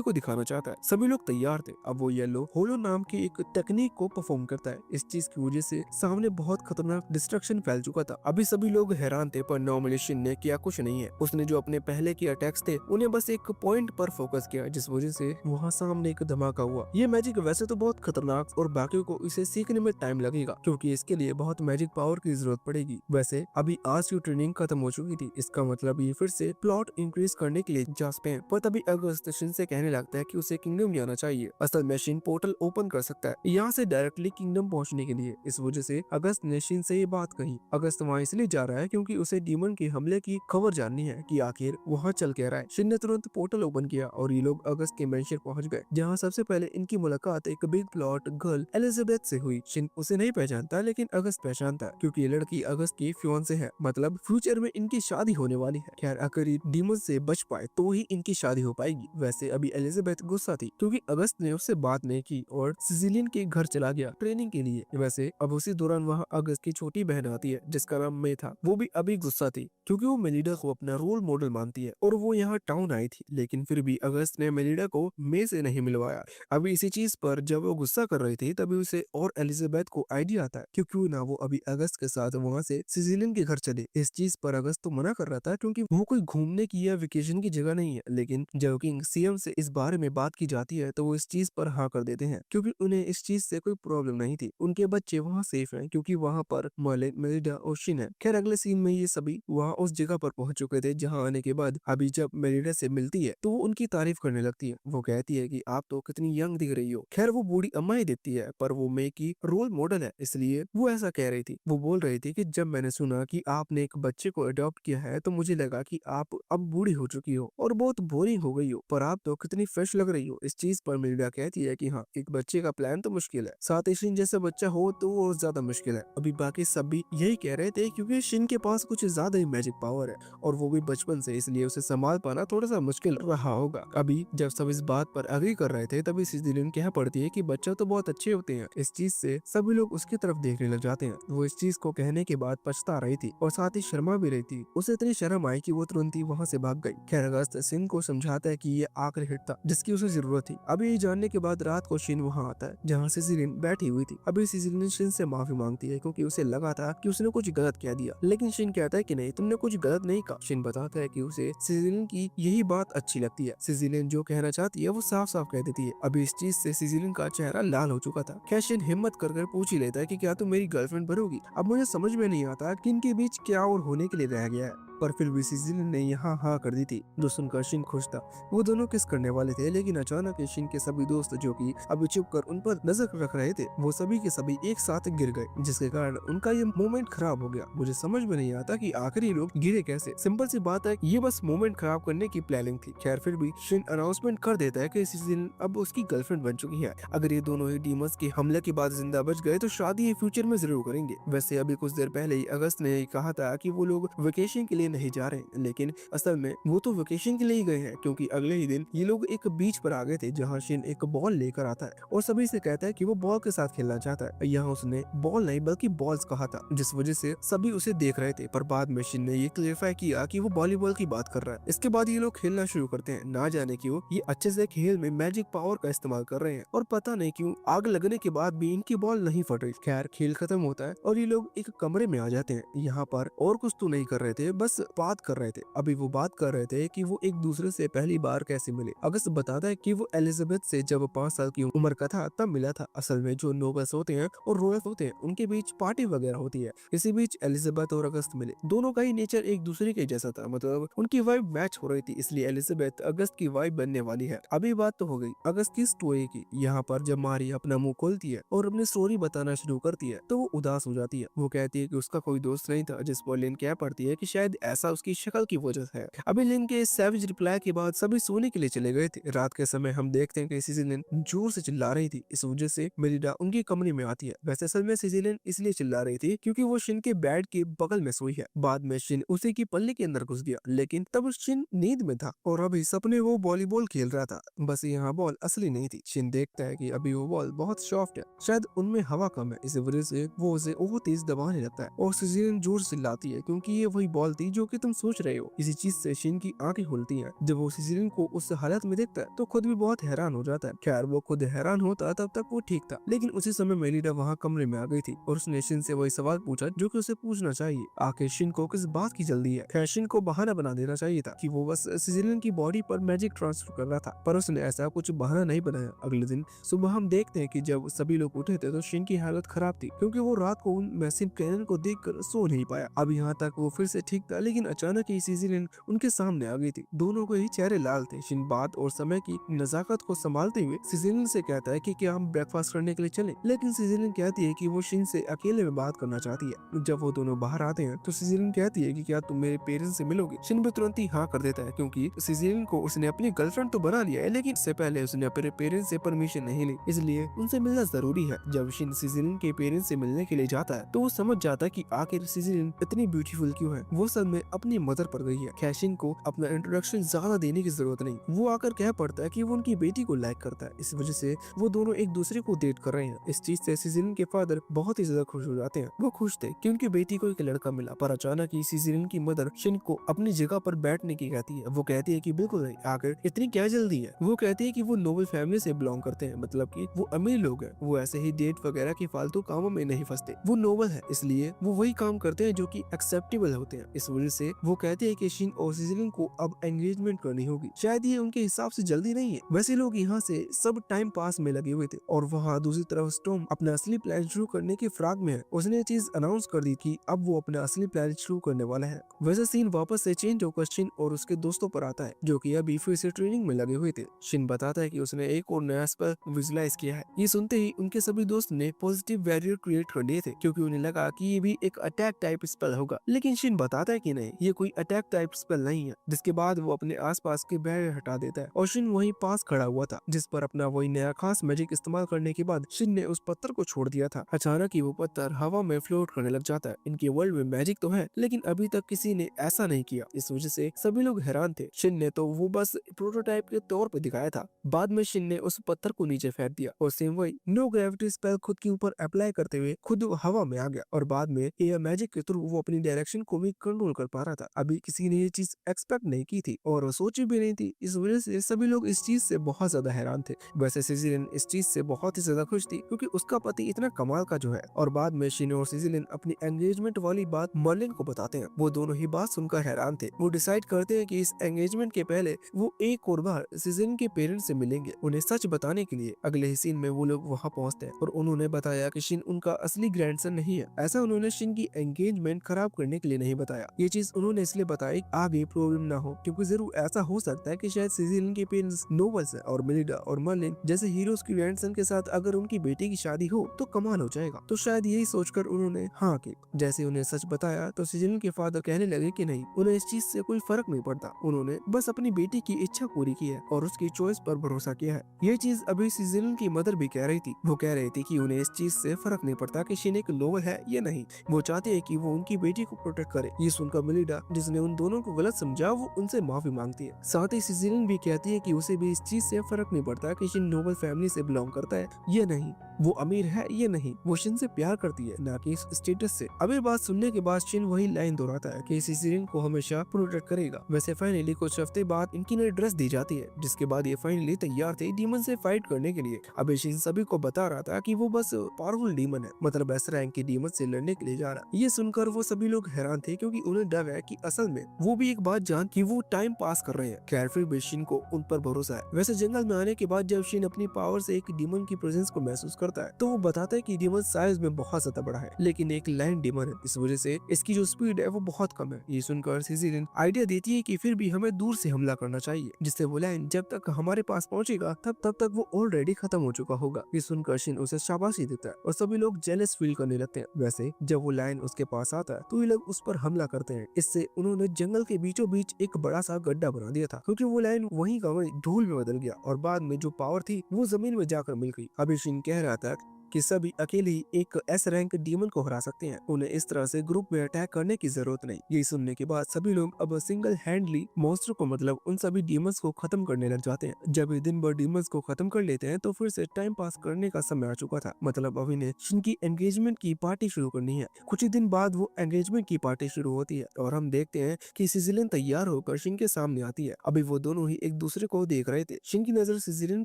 को दिखाना चाहता है। सभी लोग तैयार थे। अब वो येलो होलो नाम की एक टेक्निक को परफॉर्म करता है। इस चीज की वजह से सामने बहुत खतरनाक डिस्ट्रक्शन फैल चुका था। अभी सभी लोग हैरान थे, पर नॉर्मली शिन ने किया कुछ नहीं है। उसने जो अपने पहले के अटैक्स थे उन्हें बस एक पॉइंट पर फोकस किया, जिस वजह से वहाँ सामने एक धमाका हुआ। ये मैजिक वैसे तो बहुत खतरनाक और बाकियों को इसे सीखने में टाइम लगेगा क्योंकि इसके लिए बहुत मैजिक पावर की जरूरत पड़ेगी। वैसे अभी आज की ट्रेनिंग खत्म हो चुकी थी, इसका मतलब ये फिर से प्लॉट इंक्रीज करने के लिए जा सकते हैं। पर तभी अगस्त शिन से कहने लगता है कि उसे किंगडम जाना चाहिए। असल में शिन पोर्टल ओपन कर सकता है यहाँ से डायरेक्टली किंगडम पहुँचने के लिए। इस वजह से अगस्त ने शिन से ये बात कही। अगस्त वहाँ इसलिए जा रहा है क्योंकि उसे डीमन के हमले की खबर जाननी है कि आखिर वहाँ चल क्या रहा है। शिन ने तुरंत पोर्टल ओपन किया और ये लोग अगस्त के मेंशन पहुंच गए, जहाँ सबसे पहले इनकी मुलाकात एक बिग प्लॉट गर्ल एलिजाबेथ से हुई। शिन उसे नहीं पहचानता, लेकिन अगस्त पहचानता है क्योंकि ये लड़की अगस्त की फियांसे है, मतलब फ्यूचर में इनकी शादी होने वाली है। खैर अगर ये डीमन से बच पाए तो ही इनकी शादी हो पाएगी। वैसे अभी एलिजाबेथ गुस्सा थी क्योंकि अगस्त ने उससे बात नहीं की और सिसिलियन के घर चला गया ट्रेनिंग के लिए। वैसे अब उसी दौरान वहाँ अगस्त की छोटी बहन आती है जिसका नाम मे था। वो भी अभी गुस्सा थी क्योंकि वो मेलिडा को अपना रोल मॉडल मानती है और वो यहाँ टाउन आई थी, लेकिन फिर भी अगस्त ने मेलिडा को मे से नहीं मिलवाया। अभी इसी चीज पर जब वो गुस्सा कर रही थी तभी उसे और एलिजाबेथ को आइडिया आता है कि क्यों ना वो अभी अगस्त के साथ वहाँ से सिसिलियन के घर चले। इस चीज पर अगस्त तो मना कर रहा था क्योंकि वो कोई घूमने की या वेकेशन की जगह नहीं है, लेकिन जब किंग सीएम से इस बारे में बात की जाती है तो वो इस चीज पर हाँ कर देते हैं क्योंकि उन्हें इस चीज से कोई प्रॉब्लम नहीं थी। उनके बच्चे वहाँ सेफ हैं क्योंकि वहाँ पर मर्लिन, मेलिडा और शिन है। खैर अगले सीन में ये सभी वहाँ उस जगह पर पहुंच चुके थे जहाँ आने के बाद अभी जब मेलिडा से मिलती है तो वो उनकी तारीफ करने लगती है। वो कहती है कि आप तो कितनी यंग दिख रही हो। खैर वो बूढ़ी अम्मा ही देती है, पर वो मे की रोल मॉडल है इसलिए वो ऐसा कह रही थी। वो बोल रही थी कि जब मैंने सुना कि आपने एक बच्चे को अडॉप्ट किया है तो मुझे लगा कि आप अब बूढ़ी हो चुकी हो और बहुत बोरिंग हो गई हो, पर आप तो कितनी फ्रेश लग रही हो। इस चीज पर मेलिडा कहती है कि हाँ, एक बच्चे का प्लान तो मुश्किल है, साथ ही शिन जैसा बच्चा हो तो वो ज्यादा मुश्किल है। अभी बाकी सब भी यही कह रहे थे क्योंकि शिन के पास कुछ ज्यादा ही मैजिक पावर है और वो भी बचपन से, इसलिए उसे संभाल पाना थोड़ा सा मुश्किल रहा होगा। अभी जब सब इस बात पर अग्री कर रहे थे तभी सिसिलियन कह पड़ती है कि बच्चा तो बहुत अच्छे होते हैं। इस चीज से सभी लोग उसकी तरफ देखने लग जाते हैं। वो इस चीज को कहने के बाद पछता रही थी और साथ ही शर्मा भी रही थी। उसे इतनी शर्म आई कि वो तुरंत ही वहाँ से भाग गई। खैर अगस्त शिन को समझाता है कि ये आखिरी हिट था जिसकी उसे जरूरत थी। अभी ये जानने के बाद रात को शिन वहाँ आता है जहाँ सिसिलियन बैठी हुई थी। अभी सिसिलियन शिन से माफी मांगती है क्योंकि उसे लगा था कि उसने कुछ गलत कह दिया, लेकिन शिन कहता है कि नहीं, तुमने कुछ गलत नहीं कहा। शिन बताता है कि उसे सिसिलियन की यही बात अच्छी लगती है। सिसिलियन जो कहना चाहती है वो साफ साफ कह देती है। अभी इस चीज से सिसिलियन का चेहरा लाल हो चुका था। खैर शिन हिम्मत कर पूछ ही लेता है कि क्या तुम मेरी गर्लफ्रेंड बनोगी। अब मुझे समझ में नहीं आता कि इनके बीच क्या और होने के लिए रह गया है। पर फिर भी सिजिलियन ने यहाँ हाँ कर दी थी, जो सुनकर शिन खुश था। वो दोनों किस करने वाले थे, लेकिन अचानक ही शिन के सभी दोस्त जो कि अभी चुप कर उन पर नजर रख रहे थे, वो सभी के सभी एक साथ गिर गए, जिसके कारण उनका ये मोमेंट खराब हो गया। मुझे समझ में नहीं आता कि आखिर ये लोग गिरे कैसे। सिंपल सी बात है, ये बस मोमेंट खराब करने की प्लानिंग थी। खैर फिर भी शिन अनाउंसमेंट कर देता है कि सिजिलियन अब उसकी गर्लफ्रेंड बन चुकी है। अगर ये दोनों ही डीमंस के हमले के बाद जिंदा बच गए तो शादी ये फ्यूचर में जरूर करेंगे। वैसे अभी कुछ देर पहले ही अगस्त ने कहा था कि वो लोग वेकेशन के लिए नहीं जा रहे, लेकिन असल में वो तो वेकेशन के लिए ही गए हैं, क्योंकि अगले ही दिन ये लोग एक बीच पर आ गए थे, जहाँ शिन एक बॉल लेकर आता है और सभी से कहता है कि वो बॉल के साथ खेलना चाहता है। यहाँ उसने बॉल नहीं बल्कि बॉल्स कहा था, जिस वजह से सभी उसे देख रहे थे। पर बाद में शिन ने ये क्लेरिफाई किया कि वो वॉलीबॉल की बात कर रहा है। इसके बाद ये लोग खेलना शुरू करते हैं। ना जाने क्यों ये अच्छे से खेल में मैजिक पावर का इस्तेमाल कर रहे हैं, और पता नहीं क्यों आग लगने के बाद भी इनकी बॉल नहीं फट रही। खैर खेल खत्म होता है और ये लोग एक कमरे में आ जाते हैं। यहाँ पर और कुछ तो नहीं कर रहे थे, बस बात कर रहे थे। अभी वो बात कर रहे थे कि वो एक दूसरे से पहली बार कैसे मिले। अगस्त बताता है कि वो एलिजाबेथ से जब 5 साल की उम्र का था तब मिला था। असल में जो नोबल्स होते हैं और रॉयल्स होते हैं उनके बीच पार्टी वगैरह होती है। इसी बीच एलिजाबेथ और अगस्त मिले। दोनों का ही नेचर एक दूसरे के जैसा था, मतलब उनकी वाइब मैच हो रही थी, इसलिए एलिजाबेथ अगस्त की वाइब बनने वाली है। अभी बात तो हो गई अगस्त की स्टोरी की। यहाँ पर जब मारी अपना मुंह खोलती है और अपनी स्टोरी बताना शुरू करती है तो वो उदास हो जाती है। वो कहती है कि उसका कोई दोस्त नहीं था, जिस पर लिन कह पड़ती है कि शायद ऐसा उसकी शक्ल की वजह से है। अभी लिन के सैवेज रिप्लाई के बाद सभी सोने के लिए चले गए थे। रात के समय हम देखते हैं कि सिजिलियन जोर से चिल्ला रही थी। इस वजह से मेलिडा उनके कमरे में आती है। वैसे असल में सिजिलियन इसलिए चिल्ला रही थी क्योंकि वो शिन के बेड के बगल में सोई है। बाद में शिन उसी की पल्ली के अंदर घुस गया, लेकिन तब शिन नींद में था और अभी सपने वो वॉलीबॉल खेल रहा था। बस यहाँ बॉल असली नहीं थी। शिन देखता है कि अभी वो बॉल बहुत सॉफ्ट है, शायद उनमें हवा कम है, इस वजह से वो उसे और तेज दबाने लगता है और सिजिलियन जोर से चिल्लाती है क्योंकि ये वही बॉल थी जो कि तुम सोच रहे हो। इसी चीज से शिन की आंखें खुलती हैं। जब वो सिजिलियन को उस हालत में देखता है तो खुद भी बहुत हैरान हो जाता है। खैर वो खुद हैरान होता तब तक वो ठीक था, लेकिन उसी समय मेलिडा वहाँ कमरे में आ गई थी और उसने शिन से वही सवाल पूछा जो कि उसे पूछना चाहिए। आखिर शिन को किस बात की जल्दी है। खैर शिन को बहाना बना देना चाहिए था कि वो बस सिजिलियन की बॉडी पर मैजिक ट्रांसफर कर रहा था, पर उसने ऐसा कुछ बहाना नहीं बनाया। अगले दिन सुबह हम देखते हैं कि जब सभी लोग उठे थे तो शिन की हालत खराब थी, क्योंकि वो रात को उन मैसिव कैनन को देखकर सो नहीं पाया। अब यहाँ तक वो फिर से ठीक था, लेकिन अचानक ही सिजिलियन उनके सामने आ गई थी। दोनों के ही चेहरे लाल थे। शिन बात और समय की नजाकत को संभालते हुए सिजिलियन से कहता है कि क्या हम ब्रेकफास्ट करने के लिए चलें, लेकिन सिजिलियन कहती है कि वो शिन से अकेले में बात करना चाहती है। जब वो दोनों बाहर आते हैं तो सिजिलियन कहती है कि क्या तुम मेरे पेरेंट्स से मिलोगे। शिन भी तुरंत ही हाँ कर देता है, क्योंकि सिजिलियन को उसने अपनी गर्लफ्रेंड तो बना लिया है, लेकिन इससे पहले उसने अपने पेरेंट्स से परमिशन नहीं ली, इसलिए उनसे मिलना जरूरी है। जब शिन सिजिलियन के पेरेंट्स से मिलने के लिए जाता है तो वो समझ जाता है कि आखिर सिजिलियन इतनी ब्यूटीफुल क्यों है। वो सब में अपनी मदर पर गई है। शिन को अपना इंट्रोडक्शन ज्यादा देने की जरूरत नहीं। वो आकर कह पड़ता है कि वो उनकी बेटी को लाइक करता है, इस वजह से वो दोनों एक दूसरे को डेट कर रहे हैं। इस चीज से सिजिलियन के फादर बहुत ही ज्यादा खुश हो जाते हैं। वो खुश थे कि उनकी बेटी को एक लड़का मिला, पर अचानक ही सिजिलियन की मदर शिन को अपनी जगह पर बैठने की कहती है। वो कहती है कि बिल्कुल नहीं, आखिर इतनी क्या जल्दी है। वो कहती है कि वो नोबल फैमिली से बिलोंग करते हैं, मतलब कि वो अमीर लोग हैं। वो ऐसे ही डेट वगैरह की फालतू कामों में नहीं फंसते। वो नोबल है, इसलिए वो वही काम करते हैं जो कि एक्सेप्टेबल होते हैं। इस वजह से वो कहते हैं कि शिन और सिजिलियन को अब एंगेजमेंट करनी होगी। शायद ये उनके हिसाब से जल्दी नहीं है। वैसे लोग यहाँ से सब टाइम पास में लगे हुए थे और वहाँ दूसरी तरफ स्टॉर्म अपना असली प्लान शुरू करने के फ्राग में है। उसने ये चीज अनाउंस कर दी कि अब वो अपना असली प्लान शुरू करने वाला है। वैसे सीन वापस से चेंज होकर शिन और उसके दोस्तों पर आता है, जो कि अभी फिर से ट्रेनिंग में लगे हुए थे। शिन बताता है कि उसने एक और नया स्पेल विजुलाइज किया है। ये सुनते ही उनके सभी दोस्त ने पॉजिटिव बैरियर क्रिएट कर दिए थे, क्योंकि उन्हें लगा कि ये भी एक अटैक टाइप स्पेल होगा। लेकिन शिन बताता है कि नहीं, ये कोई अटैक टाइप स्पेल नहीं है। जिसके बाद वो अपने आसपास के बैरियर हटा देता है और शिन वहीं पास खड़ा हुआ था, जिस पर अपना वही नया खास मैजिक इस्तेमाल करने के बाद शिन ने उस पत्थर को छोड़ दिया था। अचानक ही वो पत्थर हवा में फ्लोट करने लग जाता है। इनके वर्ल्ड में मैजिक तो है, लेकिन अभी तक किसी ने ऐसा नहीं किया। इस वजह से सभी लोग हैरान थे। शिन ने तो वो बस प्रोटोटाइप के तौर पर दिखाया था। बाद में शिन ने उस पत्थर को नीचे फेंक दिया और सेम वही नो ग्रेविटी स्पेल खुद के ऊपर अप्लाई करते हुए खुद हवा में आ गया, और बाद में एयर मैजिक के थ्रू वो अपनी डायरेक्शन को भी कंट्रोल कर पा रहा था। अभी किसी ने ये चीज एक्सपेक्ट नहीं की थी और सोची भी नहीं थी। इस वजह से सभी लोग इस चीज से बहुत ज्यादा हैरान थे। वैसे सिजिलियन इस चीज से बहुत ही ज्यादा खुश थी, क्योंकि उसका पति इतना कमाल का जो है। और बाद में शिन और सिजिलियन अपनी एंगेजमेंट वाली बात मर्लिन को बताते हैं। वो दोनों ही बात सुनकर हैरान थे। वो डिसाइड करते हैं कि इस एंगेजमेंट के पहले वो एक और बार सिजिलियन के पेरेंट्स से मिलेंगे, उन्हें सच बताने के लिए। अगले ही सीन में वो लोग वहाँ पहुँचते हैं और उन्होंने बताया कि शिन उनका असली ग्रैंडसन नहीं है। ऐसा उन्होंने शिन की एंगेजमेंट खराब करने के लिए नहीं बताया। ये चीज उन्होंने इसलिए बताई आगे प्रॉब्लम ना हो, क्योंकि जरूर ऐसा हो सकता है कि शायद सिजिलियन के पेरेंट्स नोबल्स है और मिलिडा और मर्लिन जैसे हीरोज की ग्रैंडसन के साथ अगर उनकी बेटी की शादी हो तो कमाल हो जाएगा। तो शायद यही सोचकर उन्होंने हाँ की। जैसे उन्हें सच बताया तो सिजिलियन के फादर कहने लगे कि नहीं, उन्हें इस चीज से कोई फर्क नहीं पड़ता, उन्होंने बस अपनी बेटी की इच्छा पूरी की है और उसकी चॉइस पर भरोसा किया है। ये चीज अभी सिजिलियन की मदर भी कह रही थी। वो कह रही थी कि उन्हें इस चीज से फर्क नहीं पड़ता कि शिन एक नोबल है या नहीं, वो चाहते है कि वो उनकी बेटी को प्रोटेक्ट करे। ये सुनकर मिलिडा, जिसने उन दोनों को गलत समझा, वो उनसे माफी मांगती है। साथ ही सिजिलियन भी कहती है कि उसे भी इस चीज से फर्क नहीं पड़ता कि शिन नोबल फैमिली से बिलोंग करता है या नहीं, वो अमीर है ये नहीं, वो शिन से प्यार करती है ना कि इस स्टेटस से। अब ये बात सुनने के बाद शिन वही लाइन दोहराता है कि सिजिलियन को हमेशा प्रोटेक्ट करेगा। वैसे फाइनली कुछ हफ्ते बाद इनकी नई ड्रेस दी जाती है, जिसके बाद ये फाइनली तैयार थे डीमन से फाइट करने के लिए। अब शिन सभी को बता रहा था कि वो बस पावरफुल डीमन है, मतलब एस रैंक के डीमन से लड़ने के लिए जा रहा है। ये सुनकर वो सभी लोग हैरान थे, क्योंकि उन्हें डर है कि असल में वो भी एक बात जान कि वो टाइम पास कर रहे हैं। खैर फिर भी शिन को उन पर भरोसा है। वैसे जंगल में आने के बाद जब शिन अपनी पावर से एक डीमन की प्रेजेंस को महसूस करता है तो वो बताता है कि डीमन साइज में बहुत ज्यादा बड़ा है, लेकिन एक लैंड डीमन है, इस वजह से इसकी जो स्पीड है वो बहुत कम है। ये सुनकर सिजिलियन आइडिया देती है कि फिर भी हमें दूर से हमला करना चाहिए, जिससे वो लैंड जब तक हमारे पास पहुंचेगा तब तक वो ऑलरेडी खत्म हो चुका होगा। ये सुनकर शिन उसे शाबाशी देता है और सभी लोग जेलस फील करने लगते हैं। वैसे जब वो लायन उसके पास आता है तो ये लोग उस पर हमला करते हैं। इससे उन्होंने जंगल के बीचों बीच एक बड़ा सा गड्ढा बना दिया था, क्योंकि वो लायन वहीं का वहीं धूल में बदल गया और बाद में जो पावर थी वो जमीन में जाकर मिल गई। अभी शिन कह रहा था कि सभी अकेले ही एक एस रैंक डीमन को हरा सकते हैं, उन्हें इस तरह से ग्रुप में अटैक करने की जरूरत नहीं। यही सुनने के बाद सभी लोग अब सिंगल हैंडली मॉन्स्टर को, मतलब उन सभी डीमंस को खत्म करने लग जाते हैं। जब ये दिन भर डीमंस को खत्म कर लेते हैं तो फिर से टाइम पास करने का समय आ चुका था, मतलब अभी ने शिन की एंगेजमेंट की पार्टी शुरू करनी है। कुछ ही दिन बाद वो एंगेजमेंट की पार्टी शुरू होती है और हम देखते हैं कि सिजिलियन तैयार होकर शिन के सामने आती है। अभी वो दोनों ही एक दूसरे को देख रहे थे। शिन की नजर सिजिलियन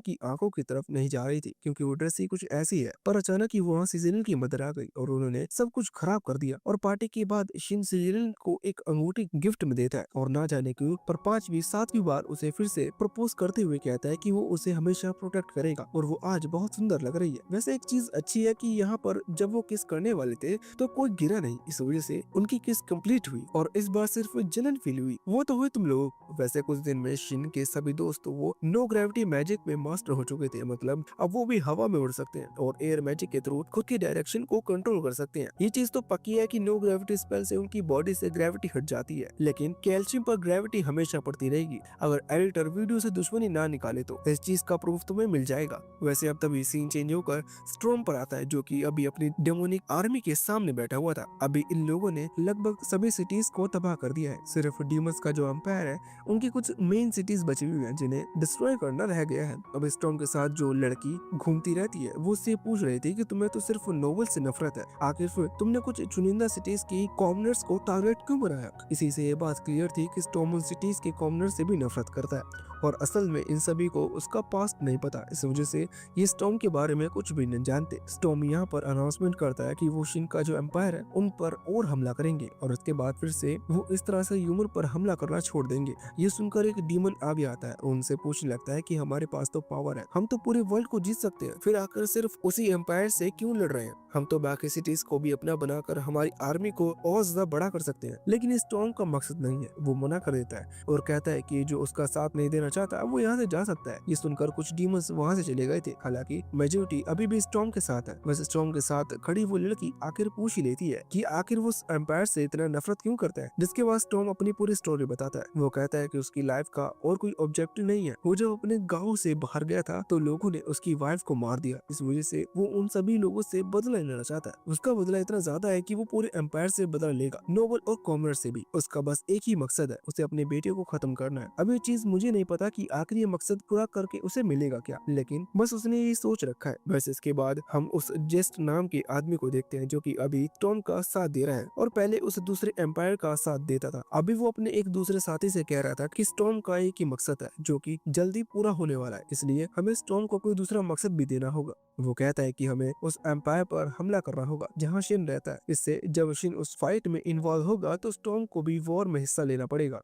की आंखों की तरफ नहीं जा रही थी, क्योंकि वो ड्रेस ही कुछ ऐसी है, पर अचानक ही वहाँ सिजिलियन की मदर आ गई और उन्होंने सब कुछ खराब कर दिया। और पार्टी के बाद शिन सिजिलियन को एक अंगूठी गिफ्ट में देता है और ना जाने क्यों पर 5वीं 7वीं बार उसे फिर से प्रपोज करते हुए कहता है कि वो उसे हमेशा प्रोटेक्ट करेगा और वो आज बहुत सुंदर लग रही है। वैसे एक चीज अच्छी है कि यहाँ पर जब वो किस करने वाले थे तो कोई गिरा नहीं, इस वजह से उनकी किस कंप्लीट हुई और इस बार सिर्फ जलन फील हुई। वो तो हुए तुम लोग। वैसे कुछ दिन में शिन के सभी दोस्त वो नो ग्रेविटी मैजिक में मास्टर हो चुके थे, मतलब अब वो भी हवा में उड़ सकते हैं और एयर मैजिक के थ्रू खुद की डायरेक्शन को कंट्रोल कर सकते हैं। ये चीज तो पक्की है कि नो ग्रेविटी स्पेल से उनकी बॉडी से ग्रेविटी हट जाती है, लेकिन कैल्शियम पर ग्रेविटी हमेशा पड़ती रहेगी अगर एडिटर वीडियो से दुश्मनी ना निकाले तो। इस चीज का प्रूफ तुम्हें मिल जाएगा। वैसे अब तभी सीन चेंज होकर स्टॉर्म पर आता है, जो कि अभी अपनी डेमोनिक आर्मी के सामने बैठा हुआ था। अभी इन लोगों ने लगभग सभी सिटीज को तबाह कर दिया है, सिर्फ डीमंस का जो एम्पायर है उनकी कुछ मेन सिटीज बची हुई हैं जिन्हें डिस्ट्रॉय करना रह गया है। अब स्टॉर्म के साथ जो लड़की घूमती रहती है वो उससे पूछ रही थी कि तुम्हें तो सिर्फ नोवेल से नफरत है, आखिर फिर तुमने कुछ चुनिंदा सिटीज की कॉमनर्स को टारगेट क्यों बनाया। इसी से ये बात क्लियर थी कि स्टॉर्म उन सिटीज के कॉमनर से भी नफरत करता है और असल में इन सभी को उसका पास्ट नहीं पता, इस वजह से ये स्टॉर्म के बारे में कुछ भी नहीं जानते। स्टॉर्म यहाँ पर अनाउंसमेंट करता है कि वो शिन का जो एम्पायर है उन पर और हमला करेंगे और उसके बाद फिर से वो इस तरह से ह्यूमन पर हमला करना छोड़ देंगे। ये सुनकर एक डीमन आगे आता है और उनसे पूछने लगता है कि हमारे पास तो पावर है, हम तो पूरे वर्ल्ड को जीत सकते हैं, फिर आकर सिर्फ उसी एम्पायर से क्यों लड़ रहे हैं। हम तो बाकी सिटीज को भी अपना बनाकर हमारी आर्मी को और ज्यादा बड़ा कर सकते हैं। लेकिन इस स्टॉर्म का मकसद नहीं है, वो मना कर देता है और कहता है कि जो उसका साथ नहीं देना चाहता वो यहाँ से जा सकता है। ये सुनकर कुछ डीमंस वहाँ से चले गए थे, हालांकि मेजोरिटी अभी भी स्टॉर्म के साथ है। वैसे स्टॉर्म के साथ खड़ी वो लड़की आखिर पूछ ही लेती है कि आखिर वो एम्पायर से इतना नफरत क्यों करता है, जिसके बाद स्टॉर्म अपनी पूरी स्टोरी बताता है। वो कहता है कि उसकी लाइफ का और कोई ऑब्जेक्टिव नहीं है, वो जब अपने गाँव से बाहर गया था तो लोगों ने उसकी वाइफ को मार दिया, इस वजह से वो उन सभी लोगों से बदला लेना चाहता है। उसका बदला इतना ज्यादा है कि वो पूरे एम्पायर से बदला लेगा, नोबल और कॉमनर से भी। उसका बस एक ही मकसद है, उसे अपने बेटे को खत्म करना है। अब ये चीज मुझे नहीं पता कि आखिर ये मकसद पूरा करके उसे मिलेगा क्या, लेकिन बस उसने ये सोच रखा है। बस इसके बाद हम उस जेस्ट नाम के आदमी को देखते हैं जो कि अभी स्टॉर्म का साथ दे रहा है और पहले उस दूसरे एम्पायर का साथ देता था। अभी वो अपने एक दूसरे साथी से कह रहा था कि स्टॉर्म का एक ही मकसद है जो कि जल्दी पूरा होने वाला है, इसलिए हमें स्टॉर्म को कोई दूसरा मकसद भी देना होगा। वो कहता है कि हमें उस एम्पायर पर हमला करना होगा जहाँ शिन रहता है, इससे जब शिन उस फाइट में इन्वॉल्व होगा तो स्टॉर्म को भी वॉर में हिस्सा लेना पड़ेगा।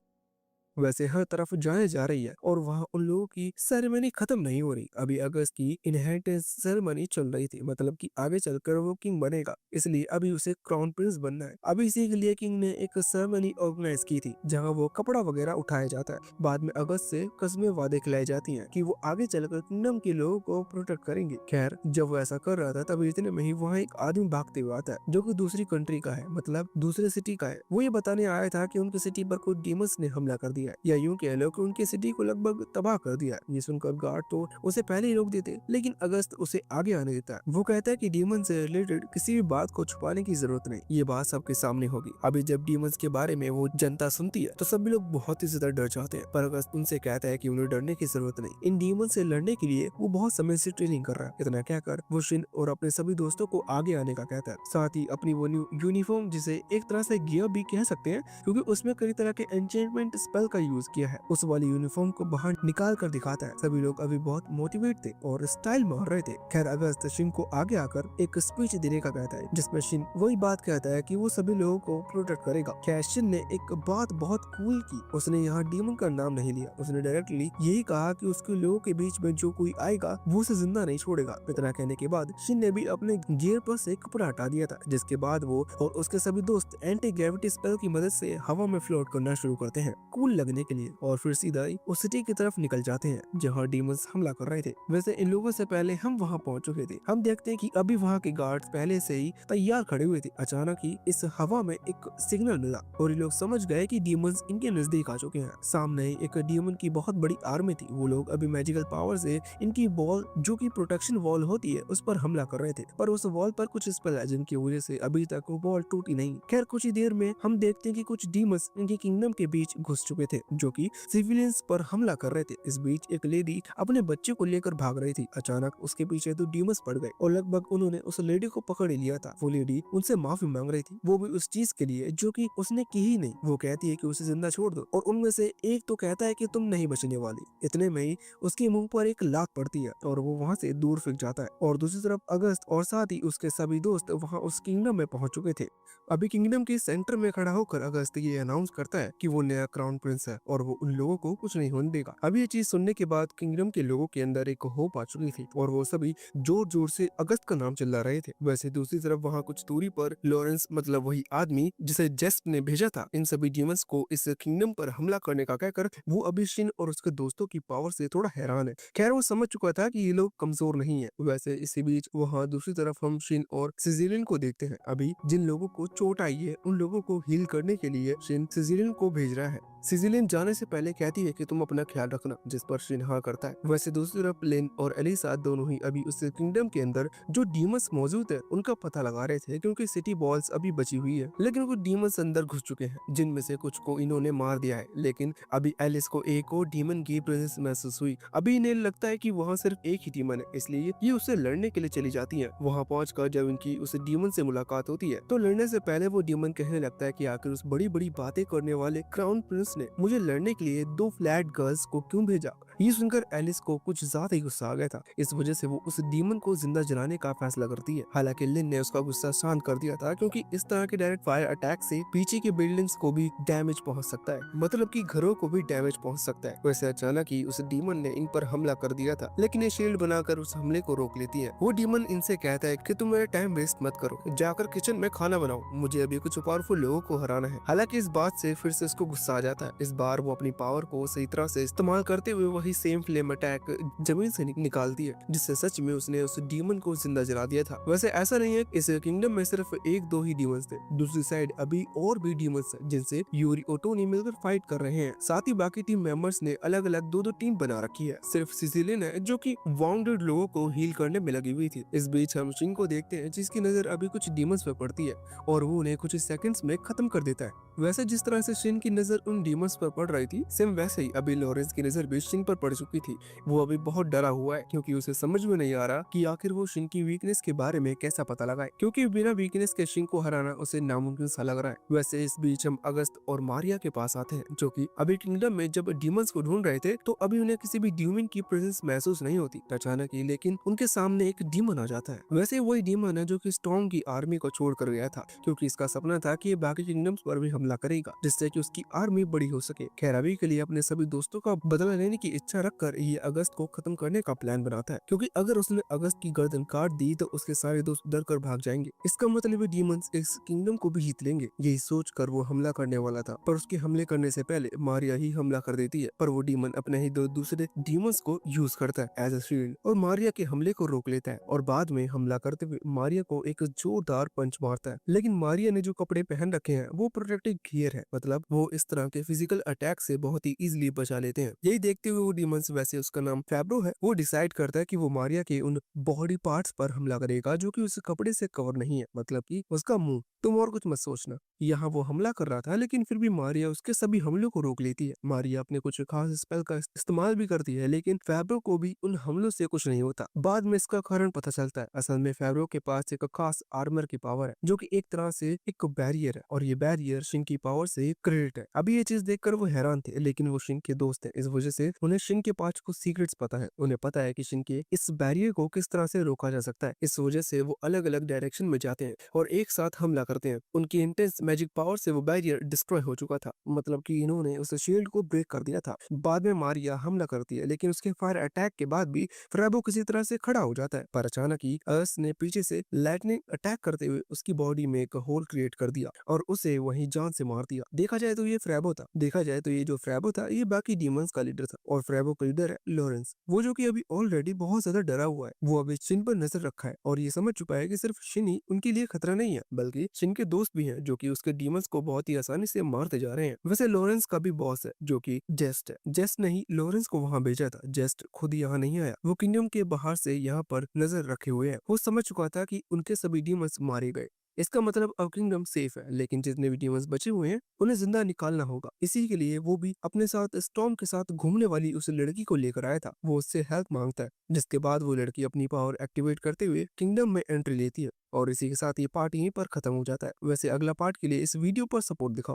वैसे हर तरफ जाने जा रही है और वहाँ उन लोगों की सेरेमनी खत्म नहीं हो रही। अभी अगस्त की इनहेरिटेंस सेरेमनी चल रही थी, मतलब कि आगे चलकर वो किंग बनेगा, इसलिए अभी उसे क्राउन प्रिंस बनना है। अभी इसी के लिए किंग ने एक सेरेमनी ऑर्गेनाइज की थी जहाँ वो कपड़ा वगैरह उठाया जाता है। बाद में अगस्त से कस्में वादे खिलाई जाती हैं कि वो आगे चलकर किंगडम के लोगों को प्रोटेक्ट करेंगे। खैर, जब वो ऐसा कर रहा था तभी इतने में ही वहाँ एक आदमी भागते हुए आता है जो कि दूसरी कंट्री का है, मतलब दूसरे सिटी का है। वो ये बताने आया था कि उनकी सिटी पर कुछ डीमंस ने हमला कर दिया है, या यूं कह लो कि उनकी सिटी को लगभग तबाह कर दिया है। ये सुनकर गार्ड तो उसे पहले ही रोक देते, लेकिन अगस्त उसे आगे आने देता है। वो कहता है कि डीमन से रिलेटेड किसी भी बात को छुपाने की जरूरत नहीं, ये बात सबके सामने होगी। अभी जब डीमंस के बारे में वो जनता सुनती है तो सभी लोग बहुत ही ज्यादा डर जाते हैं, पर अगस्त उनसे कहता है कि उन्हें डरने की जरूरत नहीं। इन डीमन से लड़ने के लिए वो बहुत समय से ट्रेनिंग कर रहा है। इतना कहकर वो शिन और अपने सभी दोस्तों को आगे आने का कहता है। साथ ही अपनी वो न्यू यूनिफॉर्म, जिसे एक तरह से गियर भी कह सकते हैं क्योंकि उसमें कई तरह के एन्चेंटमेंट स्पेल का यूज किया है, उस वाली यूनिफॉर्म को बाहर निकाल कर दिखाता है। सभी लोग अभी बहुत मोटिवेट थे और स्टाइल मार रहे थे। खैर, अगस्त शिन को आगे आकर एक स्पीच देने का कहता है जिसमें शिन वही बात कहता है कि वो सभी लोगों को प्रोटेक्ट करेगा। खैर, शिन ने एक बात बहुत कूल की, उसने यहाँ डीमन का नाम नहीं लिया, उसने डायरेक्टली यही कहा कि उसके लोगों के बीच में जो कोई आएगा वो उसे जिंदा नहीं छोड़ेगा। इतना कहने के बाद शिन ने भी अपने गियर पर से कपड़ा हटा दिया था, जिसके बाद वो और उसके सभी दोस्त एंटी ग्रेविटी स्पेल की मदद से हवा में फ्लोट करना शुरू करते हैं कूल लगने के लिए, और फिर सीधा ही उस सिटी की तरफ निकल जाते हैं जहाँ डीमंस हमला कर रहे थे। वैसे इन लोगों से पहले हम वहाँ पहुंच चुके थे। हम देखते हैं कि अभी वहाँ के गार्ड्स पहले से ही तैयार खड़े हुए थे। अचानक ही इस हवा में एक सिग्नल मिला और ये लोग समझ गए कि डीमंस इनके नजदीक आ चुके हैं। सामने ही एक डीमन की बहुत बड़ी आर्मी थी। वो लोग अभी मैजिकल पावर से इनकी वॉल, जो की प्रोटेक्शन वॉल होती है, उस पर हमला कर रहे थे, पर उस वॉल पर कुछ स्पेल है जिनकी वजह से अभी तक वो वॉल टूटी नहीं। खैर, कुछ ही देर में हम देखते हैं कि कुछ डीमंस इनके किंगडम के बीच घुस चुके थे जो कि सिविलियंस पर हमला कर रहे थे। इस बीच एक लेडी अपने बच्चे को लेकर भाग रही थी। अचानक उसके पीछे दो डीमंस पड़ गए और लगभग उन्होंने उस लेडी को पकड़ ही लिया था। वो लेडी उनसे माफी मांग रही थी, वो भी उस चीज के लिए जो कि उसने की ही नहीं। वो कहती है कि उसे जिंदा छोड़ दो और उनमें से एक तो कहता है कि तुम नहीं बचने वाली। इतने में ही उसके मुंह पर एक लात पड़ती है और वो वहाँ से दूर फेंक जाता है। और दूसरी तरफ अगस्त और साथ ही उसके सभी दोस्त वहाँ उस किंगडम में पहुंच चुके थे। अभी किंगडम के सेंटर में खड़ा होकर अगस्त ये अनाउंस करता है कि वो नया क्राउन प्रिंस है और वो उन लोगों को कुछ नहीं होने देगा। अभी ये चीज सुनने के बाद किंगडम के लोगों के अंदर एक होप आ चुकी थी और वो सभी जोर जोर से अगस्त का नाम चिल्ला रहे थे। वैसे दूसरी तरफ वहाँ कुछ दूरी पर लॉरेंस, मतलब वही आदमी जिसे जेस्प ने भेजा था इन सभी डीमंस को इस किंगडम पर हमला करने का कहकर, वो अभी शिन और उसके दोस्तों की पावर से थोड़ा हैरान है। खैर, वो समझ चुका था कि ये लोग कमजोर नहीं है। वैसे इसी बीच वहाँ दूसरी तरफ हम शिन और सिजिलियन को देखते हैं। अभी जिन लोगों को चोट आई है उन लोगों को हील करने के लिए शिन सिजिलियन को भेज रहा है। सिजिलियन जाने से पहले कहती है कि तुम अपना ख्याल रखना, जिस पर शिन हाँ करता है। वैसे दूसरी तरफ लेन और एलिसा दोनों ही अभी उस किंगडम के अंदर जो डीमंस मौजूद है उनका पता लगा रहे थे, क्योंकि सिटी वॉल्स अभी बची हुई है, लेकिन कुछ डीमंस अंदर घुस चुके हैं जिनमें से कुछ को इन्होंने मार दिया है। लेकिन अभी एलिस को एक और डीमन की प्रेजेंस महसूस हुई। अभी इन्हें लगता है कि वहाँ सिर्फ एक ही डीमन है, इसलिए ये उससे लड़ने के लिए चली जाती है। वहाँ पहुंचकर जब इनकी उस डीमन से मुलाकात होती है तो लड़ने से पहले वो डीमन कहने लगता है कि आखिर उस बड़ी बड़ी बातें करने वाले क्राउन प्रिंस ने मुझे लड़ने के लिए दो फ्लैट गर्ल्स को क्यों भेजा। ये सुनकर एलिस को कुछ ज्यादा ही गुस्सा आ गया था। इस वजह से वो उस डीमन को जिंदा जलाने का फैसला करती है। हालांकि लिन ने उसका गुस्सा शांत कर दिया था, क्योंकि इस तरह के डायरेक्ट फायर अटैक से पीछे की बिल्डिंग्स को भी डैमेज पहुंच सकता है, मतलब कि घरों को भी डैमेज पहुंच सकता है। वैसे अचानक ही उस डीमन ने इन पर हमला कर दिया था, लेकिन ये शील्ड बनाकर उस हमले को रोक लेती है। वो डीमन इनसे कहता है कि तुम मेरा टाइम वेस्ट मत करो, जाकर किचन में खाना बनाओ, मुझे अभी कुछ पावरफुल लोगों को हराना है। हालांकि इस बात से फिर से उसको गुस्सा आ जाता है। इस बार वो अपनी पावर को सही तरह से इस्तेमाल करते हुए वही सेम फ्लेम अटैक जमीन से निकालती है, जिससे सच में उसने उस डीमन को जिंदा जला दिया था। वैसे ऐसा नहीं है, इस किंगडम में सिर्फ एक दो ही डीमंस थे। दूसरी साइड अभी और भी डीमंस हैं जिनसे यूरी और टोनी मिलकर फाइट कर रहे हैं। साथ ही बाकी टीम मेंबर्स ने अलग अलग दो दो टीम बना रखी है। सिर्फ सिसिलियन है जो कि वाउंडेड लोगों को हील करने में लगी हुई थी। इस बीच हम शिन को देखते हैं जिसकी नजर अभी कुछ डीमंस पे पड़ती है और वो उन्हें कुछ सेकंड्स में खत्म कर देता है। वैसे जिस तरह से शिन की नजर उन डीमंस पर पड़ रही थी, सेम वैसे ही अभी लॉरेंस की नजर भी शिन पर पड़ चुकी थी। वो अभी बहुत डरा हुआ है क्योंकि उसे समझ में नहीं आ रहा कि आखिर वो शिन की वीकनेस के बारे में कैसा पता लगाए, क्योंकि बिना वीकनेस के शिन को हराना उसे नामुमकिन सा लग रहा है। वैसे इस बीच हम अगस्त और मारिया के पास आते हैं, जो कि अभी किंगडम में जब डीमंस को ढूंढ रहे थे तो अभी उन्हें किसी भी ड्यूमन की प्रेजेंस महसूस नहीं होती। अचानक ही लेकिन उनके सामने एक डीमन आ जाता है। वैसे वही डीमन है जो कि स्टॉर्म की आर्मी को छोड़ कर गया था, क्योंकि इसका सपना था कि ये बाकी किंगडम्स पर भी हमला करेगा जिससे कि उसकी आर्मी बड़ी हो सके। खैर अभी के लिए अपने सभी दोस्तों का बदला लेने की इच्छा रखकर ये अगस्त को खत्म करने का प्लान बनाता है, क्योंकि अगर उसने अगस्त की गर्दन काट दी तो उसके सारे दोस्त डर कर भाग जाएंगे। इसका मतलब है डीमंस इस किंगडम को भी जीत लेंगे। यही सोच कर वो हमला करने वाला था, पर उसके हमले करने से पहले मारिया ही हमला कर देती है। पर वो डीमन अपने ही दो दूसरे डीमंस को यूज करता है एज अ शील्ड और मारिया के हमले को रोक लेता है, और बाद में हमला करते हुए मारिया को एक जोरदार पंच मारता है। लेकिन मारिया ने जो कपड़े पहन रखे हैं वो प्रोटेक्टिव गियर है, मतलब वो इस तरह के फिजिकल अटैक से बहुत ही इजीली बचा लेते हैं। यही देखते हुए वो डीमंस, वैसे उसका नाम फैब्रो है, वो डिसाइड करता है कि वो मारिया के उन बॉडी पार्ट्स पर हमला करेगा जो कि उस कपड़े से कवर नहीं है, मतलब कि उसका मुंह। तुम और कुछ मत सोचना। यहाँ वो हमला कर रहा था लेकिन फिर भी मारिया उसके सभी हमलों को रोक लेती है। मारिया अपने कुछ खास स्पेल का इस्तेमाल भी करती है, लेकिन फैब्रो को भी उन हमलों से कुछ नहीं होता। बाद में इसका कारण पता चलता है, असल में फैब्रो के पास एक खास आर्मर की पावर है जो कि एक तरह से एक बैरियर है, और ये बैरियर शिन की पावर से क्रेडिट है। अभी ये चीज देखकर वो हैरान थे, लेकिन वो शिन के दोस्त हैं, इस वजह से उन्हें शिन के पास कुछ सीक्रेट्स पता है। उन्हें पता है कि शिन के इस बैरियर को किस तरह से रोका जा सकता है। इस वजह से वो अलग अलग डायरेक्शन में जाते हैं और एक साथ हमला करते हैं। उनकी इंटेंस मैजिक पावर से वो बैरियर डिस्ट्रॉय हो चुका था, मतलब कि इन्होंने उस शील्ड को ब्रेक कर दिया था। बाद में मारिया हमला करती है, लेकिन उसके फायर अटैक के बाद भी फ्रेबो किसी तरह से खड़ा हो जाता है। पर अचानक ही अर्स ने पीछे से लाइटनिंग अटैक करते हुए उसकी बॉडी में एक होल क्रिएट कर दिया और उसे वहीं जान से मार दिया। देखा जाए तो ये जो फ्रेबो था ये बाकी डीमंस का लीडर था, और फ्रेबो का लीडर है लॉरेंस, वो जो कि अभी ऑलरेडी बहुत ज्यादा डरा हुआ है। वो अभी शिन पर नजर रखा है और ये समझ चुका है कि सिर्फ शिन ही उनके लिए खतरा नहीं है, बल्कि शिन के दोस्त भी हैं जो कि उसके डीमंस को बहुत ही आसानी से मारते जा रहे हैं। वैसे लॉरेंस का भी बॉस है जो कि जेस्ट है। जेस्ट ने ही लॉरेंस को वहां भेजा था, जेस्ट खुद यहाँ नहीं आया, वो किंगडम के बाहर से यहाँ पर नजर रखे हुए है। वो समझ चुका था कि उनके सभी डीमंस मारे गए, इसका मतलब अब किंगडम सेफ है, लेकिन जितने भी डीमंस बचे हुए हैं उन्हें जिंदा निकालना होगा। इसी के लिए वो भी अपने साथ स्टॉर्म के साथ घूमने वाली उस लड़की को लेकर आया था। वो उससे हेल्प मांगता है, जिसके बाद वो लड़की अपनी पावर एक्टिवेट करते हुए किंगडम में एंट्री लेती है, और इसी के साथ ये पार्ट यहीं पर खत्म हो जाता है। वैसे अगला पार्ट के लिए इस वीडियो पर सपोर्ट दिखाओ।